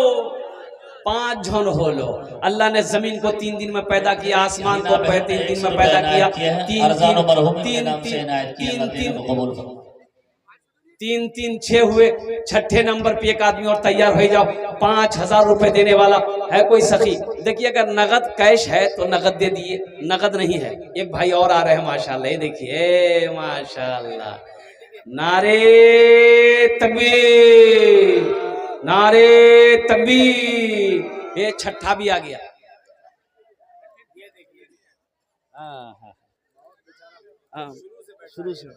Speaker 1: 5 जन होलो। अल्लाह ने जमीन को 3 दिन में पैदा किया, आसमान को 3 दिन में पैदा किया। 3 6 हुए, छठे नंबर पे एक आदमी और तैयार हो जाओ, 5000 रुपए देने वाला है कोई सखी। देखिए अगर नगद कैश है तो नगद दे दिए, नगद नहीं है एक भाई और आ रहे हैं माशाल्लाह, ये देखिए माशाल्लाह। नारे तकबीर, नारे तकबीर। ये छठा भी आ गया। हाँ शुरू से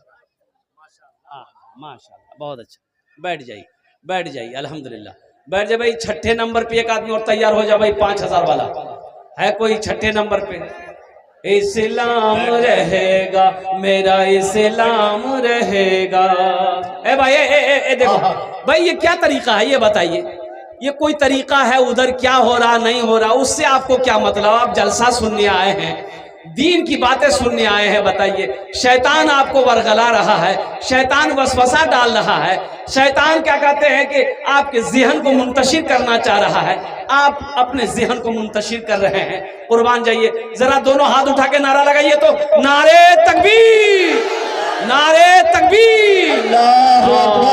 Speaker 1: माशाल्लाह बहुत अच्छा। बैठ जाइए, बैठ जाइए, अल्हम्दुलिल्लाह बैठ जाए भाई। छठे नंबर पे एक आदमी और तैयार हो जाए भाई, 5000 वाला है कोई छठे नंबर पे। इस्लाम रहेगा मेरा, इस्लाम रहेगा। ए भाई ए देखो भाई, ये क्या तरीका है ये बताइए? ये कोई तरीका है? उधर क्या हो रहा नहीं हो रहा उससे आपको क्या मतलब? आप जलसा सुनने आए हैं, दीन की बातें सुनने आए हैं, बताइए। शैतान आपको वरगला रहा है, शैतान वसवसा डाल रहा है, शैतान क्या कहते हैं कि आपके ज़हन को मुंतशिर करना चाह रहा है। आप अपने ज़हन को मुंतशिर कर रहे हैं। कुर्बान जाइए, जरा दोनों हाथ उठा के नारा लगाइए तो, नारे तकबीर, नारे तकबीर।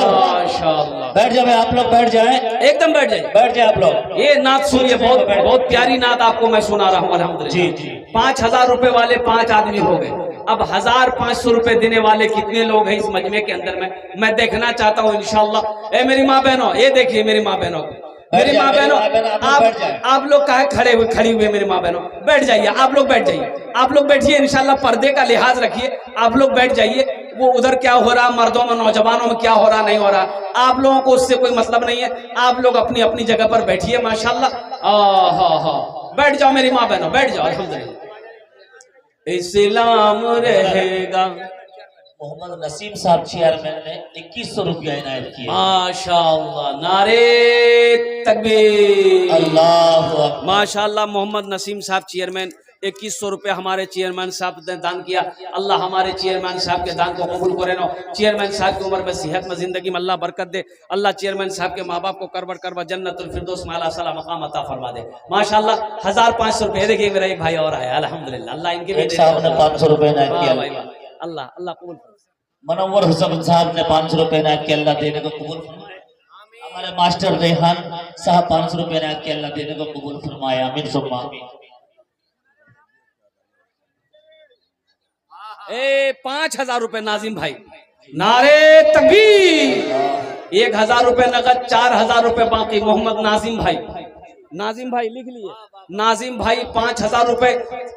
Speaker 1: माशाअल्लाह।
Speaker 2: बैठ जाए आप लोग, बैठ जाए,
Speaker 1: एकदम बैठ जाए,
Speaker 2: बैठ जाए आप लोग।
Speaker 1: ये नात सुनिए, बहुत प्यारी नात आपको मैं सुना रहा हूँ अल्हम्दुलिल्लाह।
Speaker 2: जी।
Speaker 1: 5000 रुपए वाले 5 आदमी हो गए। अब 1500 रुपए देने वाले कितने लोग हैं इस मजमे के अंदर में? मैं देखना चाहता हूँ इंशाअल्लाह। ए मेरी माँ बहनों, ये देखिए मेरी माँ बहनों, मेरी माँ बहनों, आप लोग कहा खड़ी हुए मेरी माँ बहनों, बैठ जाइए आप लोग, बैठ जाइए आप लोग, बैठिए इंशाल्लाह। पर्दे का लिहाज रखिए, आप लोग बैठ जाइए। वो उधर क्या हो रहा, मर्दों में नौजवानों में क्या हो रहा नहीं हो रहा, आप लोगों को उससे कोई मतलब नहीं है। आप लोग अपनी अपनी जगह पर बैठिए माशाल्लाह। हाँ बैठ जाओ मेरी माँ बहनों, बैठ जाओ अल्हम्दुलिल्लाह। इस्लाम रहेगा।
Speaker 2: मोहम्मद नसीम साहब चेयरमैन ने 2100 रुपया इनायत किया।
Speaker 1: माशाअल्लाह, नारे तकबीर,
Speaker 2: अल्लाह
Speaker 1: माशाअल्लाह। मोहम्मद नसीम साहब चेयरमैन 2100 रुपये हमारे चेयरमैन साहब ने दान किया। अल्लाह हमारे चेयरमैन साहब के दान को कबूल करे नो। चेयरमैन साहब की उम्र में सेहत में जिंदगी में अल्लाह बरकत दे। अल्लाह चेयरमैन साहब के माँ बाप को करबट जन्नतुल फिरदौस में आला सला मकाम अता फरमा दे माशाअल्लाह। 1500 रुपये। देखिए मेरा एक भाई और आया अल्हम्दुलिल्लाह, अल्लाह इनके भी
Speaker 2: 500 रुपये इनायत किया।
Speaker 1: अल्लाह अल्लाह कबूल।
Speaker 2: मनव्वर हुसैन साहब ने 500 रुपये इनायत किया, अल्लाह देने को कबूल फरमाए। हमारे मास्टर रेहान साहब 500 रुपये इनायत किया, अल्लाह देने को कबूल फरमाए। आमीन सुम्मा आमीन।
Speaker 1: 5000 रुपये नाजिम भाई, नारे तकबीर। 1000 रुपये नगद, 4000 रुपये बाकी। मोहम्मद नाजिम भाई, नाजिम भाई लिख लिए, नाजिम भाई 5000 रुपये,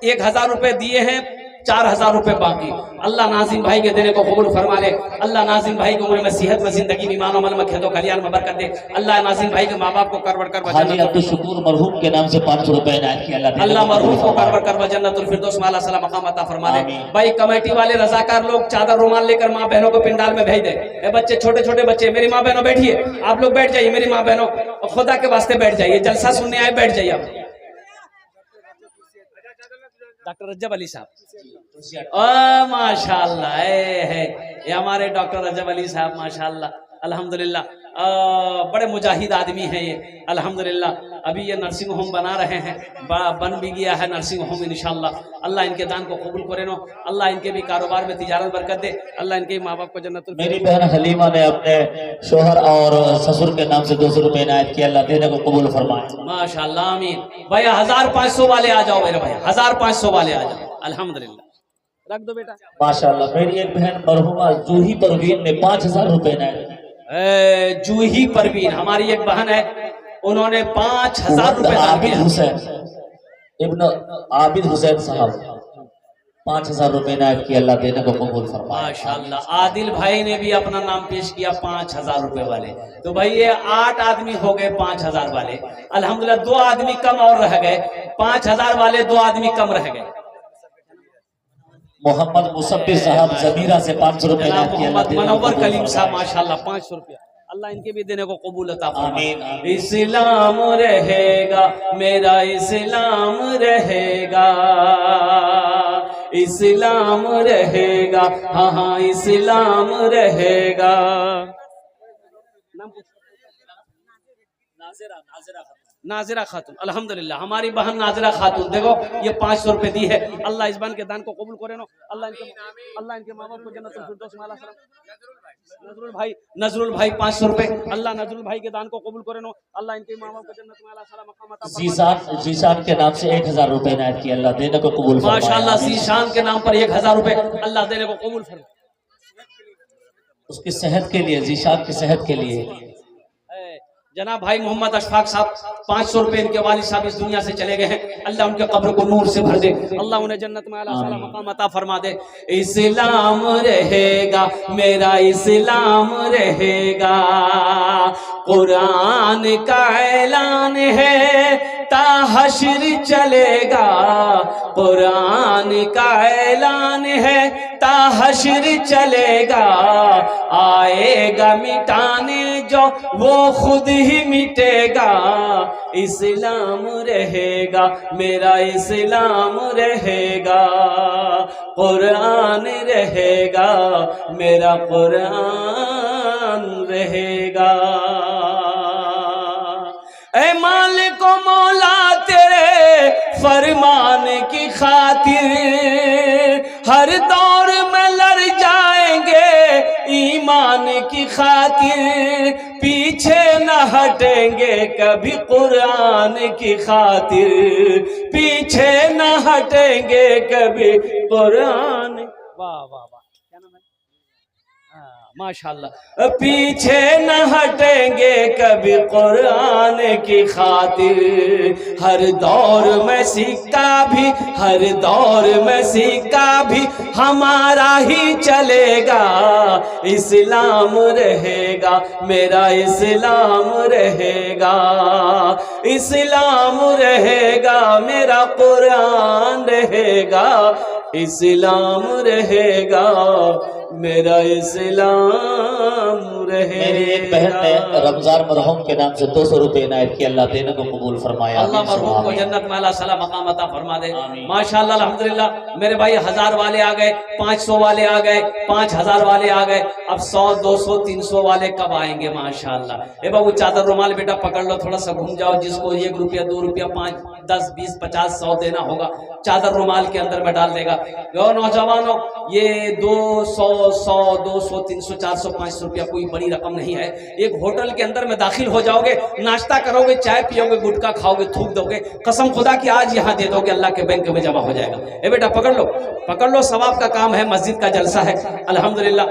Speaker 1: 1000 रुपये दिए हैं, 4000 रुपये बाकी। अल्लाह नाजिम भाई के देने को कबूल फरमा ले। अल्लाह नाजिम भाई की उम्र में सेहत में जिंदगी में ईमान अमल में खेतों खलियान में बरकत दे। अल्लाह नाजिम भाई के माँ बाप को करवट
Speaker 2: अब्दुल शुकूर मरहूम के नाम से 500 रुपये इनायत किया,
Speaker 1: अल्लाह मरहूम को करवट जन्नतुल फिरदौस में आला सला मकाम अता फरमा दे। भाई कमेटी वाले रजाकार लोग चादर रुमाल लेकर माँ बहनों को पिंडाल में भेज दे। बच्चे, छोटे छोटे बच्चे, मेरी माँ बहनों बैठिए, आप लोग बैठ जाइए मेरी माँ बहनों, खुदा के वास्ते बैठ जाइए। जलसा सुनने आए, बैठ जाइए आप। डॉक्टर रजब अली साहब, माशाल्लाह है ये हमारे डॉक्टर रजब अली साहब माशाल्लाह अल्हम्दुलिल्लाह। बड़े मुजाहिद आदमी हैं ये अल्हम्दुलिल्लाह। अभी ये नर्सिंग होम बना रहे हैं, बन भी गया है नर्सिंग होम इंशाल्लाह। अल्लाह इनके दान को कबूल करे नो। अल्लाह इनके भी कारोबार में तिजारत बरकत दे। अल्लाह इनके माँ बाप को जन्नत।
Speaker 2: मेरी बहन हलीमा ने अपने शोहर और ससुर के नाम से 200 रुपये इनायत किया, अल्लाह देने को कबूल फरमाए
Speaker 1: माशाल्लाह आमीन। भाई 1500 वाले आ जाओ मेरे भाई, 1500 वाले आ जाओ अल्हम्दुलिल्लाह। रख दो बेटा माशाल्लाह।
Speaker 2: मेरी एक बहन मरहुमा जूही परवीन ने 5000 रुपये इनायत।
Speaker 1: जूही परवीन हमारी एक बहन है, उन्होंने 5000 रुपये
Speaker 2: आबिद हुसैन इब्न आबिद हुसैन साहब 5000 रुपये इनायत किया, अल्लाह देने को कबूल फरमाए
Speaker 1: माशाल्लाह। आदिल भाई ने भी अपना नाम पेश किया 5000 रुपये वाले। तो भाई ये 8 आदमी हो गए 5000 वाले अल्हम्दुलिल्लाह। 2 आदमी कम और रह गए, 5000 वाले 2 आदमी कम रह गए।
Speaker 2: मोहम्मद मुसब्बिर साहब जमीरा से 500 रुपये
Speaker 1: मनव्वर कलीम साहब माशाल्लाह 500 रुपया। अल्लाह इनके भी देने को कबूल अता फरमाए। इस्लाम रहेगा मेरा, इस्लाम रहेगा, इस्लाम रहेगा, हाँ हाँ इस्लाम रहेगा। नाजिरा खातून, अल्हम्दुलिल्लाह हमारी बहन नाजिरा खातून, देखो ये 500 रुपए दी है। अल्लाह इस बहन के दान को कबूल करे नो। अल्लाह इनके माँ बाप को जन्नतुल फिरदौस में अला सलाम। नजरुल भाई 500 रुपए, अल्लाह नजरुल भाई के दान को कबूल करे नो। अल्लाह इनके माँ बाप को जन्नत में अला सलाम मकाम अता फरमाए।
Speaker 2: जीशान के नाम से 1000 रुपए इनायत किए, अल्लाह देने को कबूल फरमाए।
Speaker 1: माशाअल्लाह जीशान के नाम पर 1000 रुपए अल्लाह देने को कबूल फरमाए।
Speaker 2: उसकी सेहत के लिए, जीशान की सेहत के लिए।
Speaker 1: जनाब भाई मोहम्मद अशफाक साहब 500 रुपए, इनके वालिद साहब इस दुनिया से चले गए हैं। अल्लाह उनके कब्र को नूर से भर दे, अल्लाह उन्हें जन्नत में अला सलाम मकाम अता फरमा दे। इस्लाम रहेगा मेरा, इस्लाम रहेगा, कुरान का ऐलान है ता हश्र चलेगा, कुरान का ऐलान है ता हश्र चलेगा, आएगा मिटाने जो वो खुद ही मिटेगा। इस्लाम रहेगा मेरा, इस्लाम रहेगा, कुरान रहेगा मेरा, कुरान रहेगा। ऐ मालिक ओ मौला तेरे फरमान की खातिर हर दौर में लड़ जाएंगे, ईमान की खातिर पीछे न हटेंगे कभी, कुरान की खातिर पीछे न हटेंगे कभी, कुरान। वाह वाह वाह, क्या नाम है? माशाअल्लाह, पीछे न हटेंगे कभी कुरान की खातिर, हर दौर में सिक्का भी, हर दौर में सिक्का भी हमारा ही चलेगा। इस्लाम रहेगा मेरा, इस्लाम रहेगा, इस्लाम रहेगा मेरा, कुरान रहेगा, इस्लाम रहेगा मेरा, इस्लाम रहेगा।
Speaker 2: मेरी एक बहन ने रमजान मरहूम के नाम से 200 रुपए इनायत किए, अल्लाह देने को कबूल फरमाया।
Speaker 1: अल्लाह मरहूम को जन्नत में अला सलाम मकाम अता फरमा दे। माशाअल्लाह अल्हम्दुलिल्लाह मेरे भाई 1000 वाले आ गए, 500 वाले आ गए, 5000 वाले आ गए, अब 100 200 300 वाले कब आएंगे? माशाअल्लाह। ए बाबू चादर रुमाल बेटा पकड़ लो, थोड़ा सा घूम जाओ, जिसको 1 रुपया 2 रुपया 5 10 20 50 100 देना होगा, चादर रुमाल के अंदर में डाल देगा। नौजवानों, ये 200 100 200 300 400 500 रुपया कोई बड़ी रकम नहीं है। एक होटल के अंदर में दाखिल हो जाओगे, नाश्ता करोगे, चाय पियोगे, गुटखा खाओगे, थूक दोगे, कसम खुदा की आज यहाँ दे दोगे, अल्लाह के बैंक में जमा हो जाएगा। ए बेटा पकड़ लो, पकड़ लो, सवाब का काम है, मस्जिद का जलसा है अल्हम्दुलिल्लाह।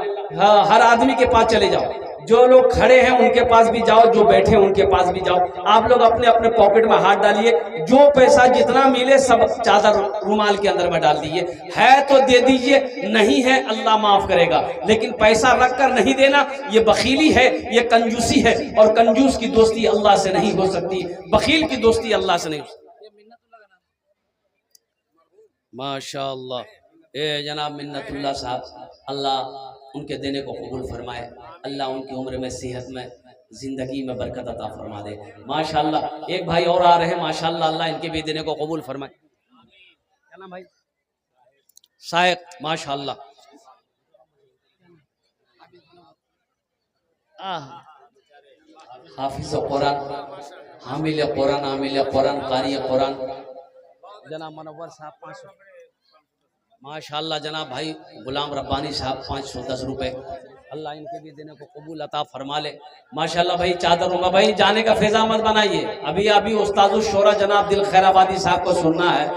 Speaker 1: हर आदमी के पास चले जाओ, जो लोग खड़े हैं उनके पास भी जाओ, जो बैठे हैं उनके पास भी जाओ। आप लोग अपने अपने पॉकेट में हाथ डालिए, जो पैसा जितना मिले सब चादर रुमाल के अंदर में डाल दीजिए। है तो दे दीजिए, नहीं है अल्लाह माफ करेगा, लेकिन पैसा रख कर नहीं देना ये बखीली है, ये कंजूसी है, और कंजूस की दोस्ती अल्लाह से नहीं हो सकती, बखील की दोस्ती अल्लाह से नहीं हो सकती। माशाअल्लाह, ए जनाब मिन्नतुल्लाह साहब, अल्लाह उनके देने को कबूल फरमाए, अल्लाह उनकी उम्र में, सेहत में, जिंदगी में बरकत अता फरमा दे। माशाअल्लाह एक भाई और आ रहे हैं, माशाअल्लाह अल्लाह इनके भी देने को कबूल फरमाए। क्या नाम भाई? शायक, माशाअल्लाह। हाफिज कुरान, हामिल कुरान, आमिल कुरान, कारी कुरान, जनाब मनव्वर साहब 500। माशाअल्लाह जनाब भाई गुलाम रब्बानी साहब 510 रुपए, अल्लाह इनके भी देने को कबूल अता फरमा ले। माशाअल्लाह भाई चादर होगा भाई, जाने का फेजा मत बनाइए, अभी अभी उस्तादुल शोरा जनाब दिल खैराबादी साहब को सुनना है।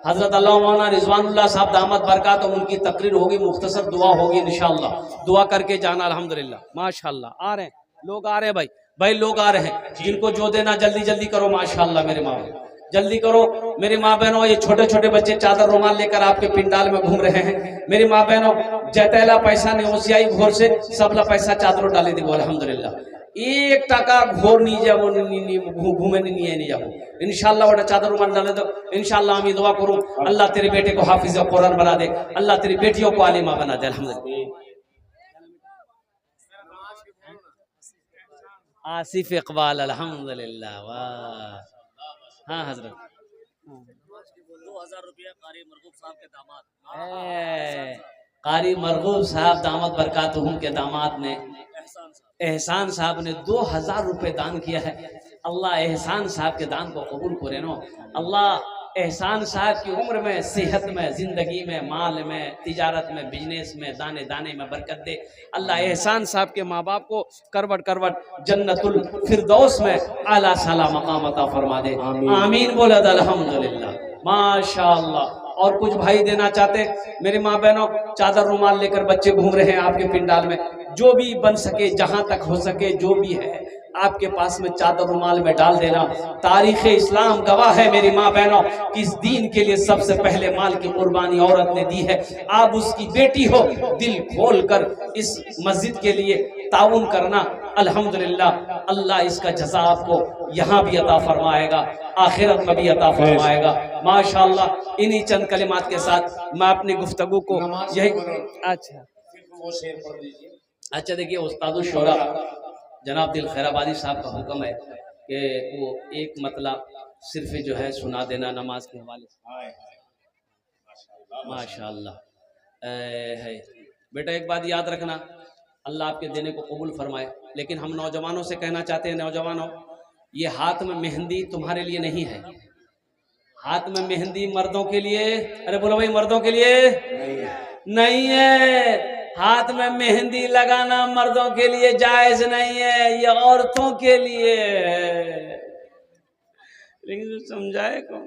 Speaker 1: हजरत अल्लाह मौलाना रिजवानुल्लाह साहब दामत बरकात, उनकी तकरीर होगी, मुख्तसर दुआ होगी इंशाअल्लाह, दुआ करके जाना। अल्हम्दुलिल्लाह माशाअल्लाह आ रहे हैं लोग, आ रहे हैं भाई लोग आ रहे हैं, जिनको जो देना जल्दी जल्दी करो। माशाअल्लाह मेरे माँ जल्दी करो, मेरी माँ बहनों, ये छोटे छोटे बच्चे चादर रुमाल लेकर आपके पिंडाल में घूम रहे हैं। मेरी माँ बहनों, जैतेला पैसा ने ओसियाई घोर से सबला पैसा चादरों डाले दी, अल्हम्दुलिल्लाह 1 টাকা ঘোর নিয়ে যাবো, घूमे নিয়ে নিয়ে যাবো इंशाअल्लाह। ওটা चादर रुमाल डाले दो इंशाअल्लाह। আমি दुआ करूं अल्लाह तेरे बेटे को हाफिज कुरान बना दे, अल्लाह तेरी बेटियों को आलिमा बना दे। अल्हम्दुलिल्लाह। आसिफ इकबाल, अल्हम्दुलिल्लाह, वाह। हाँ हजरत,
Speaker 2: 2000 रुपया कारी मरगूब साहब के दामाद,
Speaker 1: कारी मरगूब साहब दामत बरकातुहुम के दामाद ने एहसान साहब ने 2000 रुपए दान किया है। अल्लाह एहसान साहब के दान को कबूल करे नो। अल्लाह एहसान साहब की उम्र में, सेहत में, ज़िंदगी में, माल में, तिजारत में, बिजनेस में, दाने दाने में बरकत दे। अल्लाह एहसान साहब के माँ बाप को करवट करवट जन्नतुल फिरदौस में आला साला मकाम अता फरमा दे। आमीन बोला अल्हम्दुलिल्लाह माशाअल्लाह। और कुछ भाई देना चाहते, मेरी माँ बहनों, चादर रुमाल लेकर बच्चे घूम रहे हैं आपके पिंडाल में। जो भी बन सके, जहां तक हो सके, जो भी है आपके पास में चादर रुमाल में डाल देना। तारीख इस्लाम गवाह है मेरी माँ बहनों कि इस दीन के लिए सबसे पहले माल की कुर्बानी औरत ने दी है। आप उसकी बेटी हो, दिल खोल कर इस मस्जिद के लिए ताउन करना। अल्हम्दुलिल्लाह अल्लाह इसका जज़ा आपको यहाँ भी अता फरमाएगा, आखिरत में भी अता फरमाएगा माशाअल्लाह। इन्हीं चंद कलिमात के साथ मैं अपनी गुफ्तगू को यही अच्छा देखिए, उस्तादुल शोरा जनाब दिल खैराबादी साहब का हुक्म है कि वो एक मतलब सिर्फ जो है सुना देना नमाज के हवाले से। माशाअल्लाह है बेटा, एक बात याद रखना, अल्लाह आपके देने को कबूल फरमाए। लेकिन हम नौजवानों से कहना चाहते हैं, नौजवानों, ये हाथ में मेहंदी तुम्हारे लिए नहीं है। हाथ में मेहंदी मर्दों के लिए, अरे बोलो भाई, मर्दों के लिए नहीं है। हाथ में मेहंदी लगाना मर्दों के लिए जायज नहीं है, ये औरतों के लिए है। लेकिन समझाए कौन?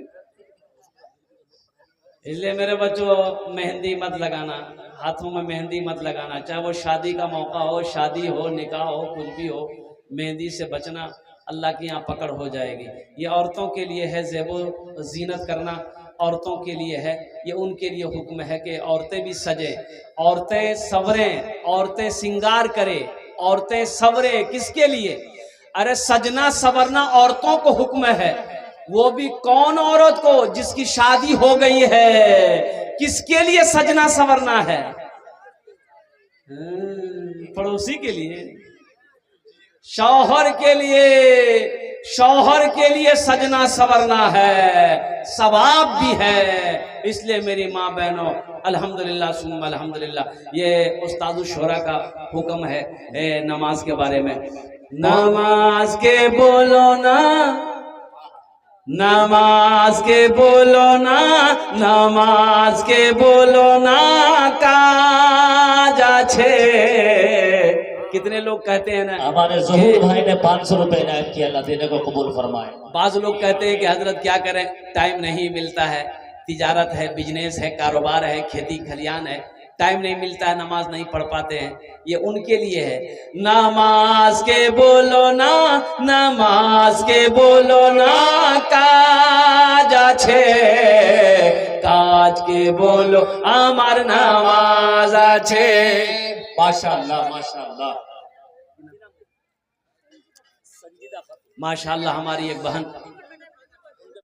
Speaker 1: इसलिए मेरे बच्चों, मेहंदी मत लगाना, हाथों में मेहंदी मत लगाना। चाहे वो शादी का मौका हो, शादी हो, निकाह हो, कुछ भी हो, मेहंदी से बचना, अल्लाह की यहाँ पकड़ हो जाएगी। ये औरतों के लिए है, ज़ेबो जीनत करना औरतों के लिए है। ये उनके लिए हुक्म है कि औरतें भी सजें, औरतें सवरें, औरतें सिंगार करें, औरतें सवरें। किसके लिए? अरे सजना सवरना औरतों को हुक्म है। वो भी कौन औरत को? जिसकी शादी हो गई है। किसके लिए सजना सवरना है? पड़ोसी के लिए, शौहर के लिए। शौहर के लिए सजना सवरना है, सवाब भी है। इसलिए मेरी माँ बहनों, अल्हम्दुलिल्लाह सुम्मा अल्हम्दुलिल्लाह, ये उस्तादुल शोरा का हुक्म है नमाज के बारे में। नमाज के बोलो ना, नमाज के बोलो ना, नमाज के बोलो ना, काजा छे। कितने लोग कहते हैं ना,
Speaker 2: हमारे ज़हूर भाई ने 500 रुपए इनायत किया, अल्लाह देने को कबूल फरमाए।
Speaker 1: बाज़ लोग कहते हैं कि हजरत क्या करें, टाइम नहीं मिलता है, तिजारत है, बिजनेस है, कारोबार है, खेती खलियान है, टाइम नहीं मिलता है, नमाज नहीं पढ़ पाते हैं। ये उनके लिए है। नमाज के बोलो ना, नमाज के बोलो ना, काजा छे, काज के बोलो आमार नमाज आछे।
Speaker 2: माशाअल्लाह माशाअल्लाह
Speaker 1: माशाअल्लाह। हमारी एक बहन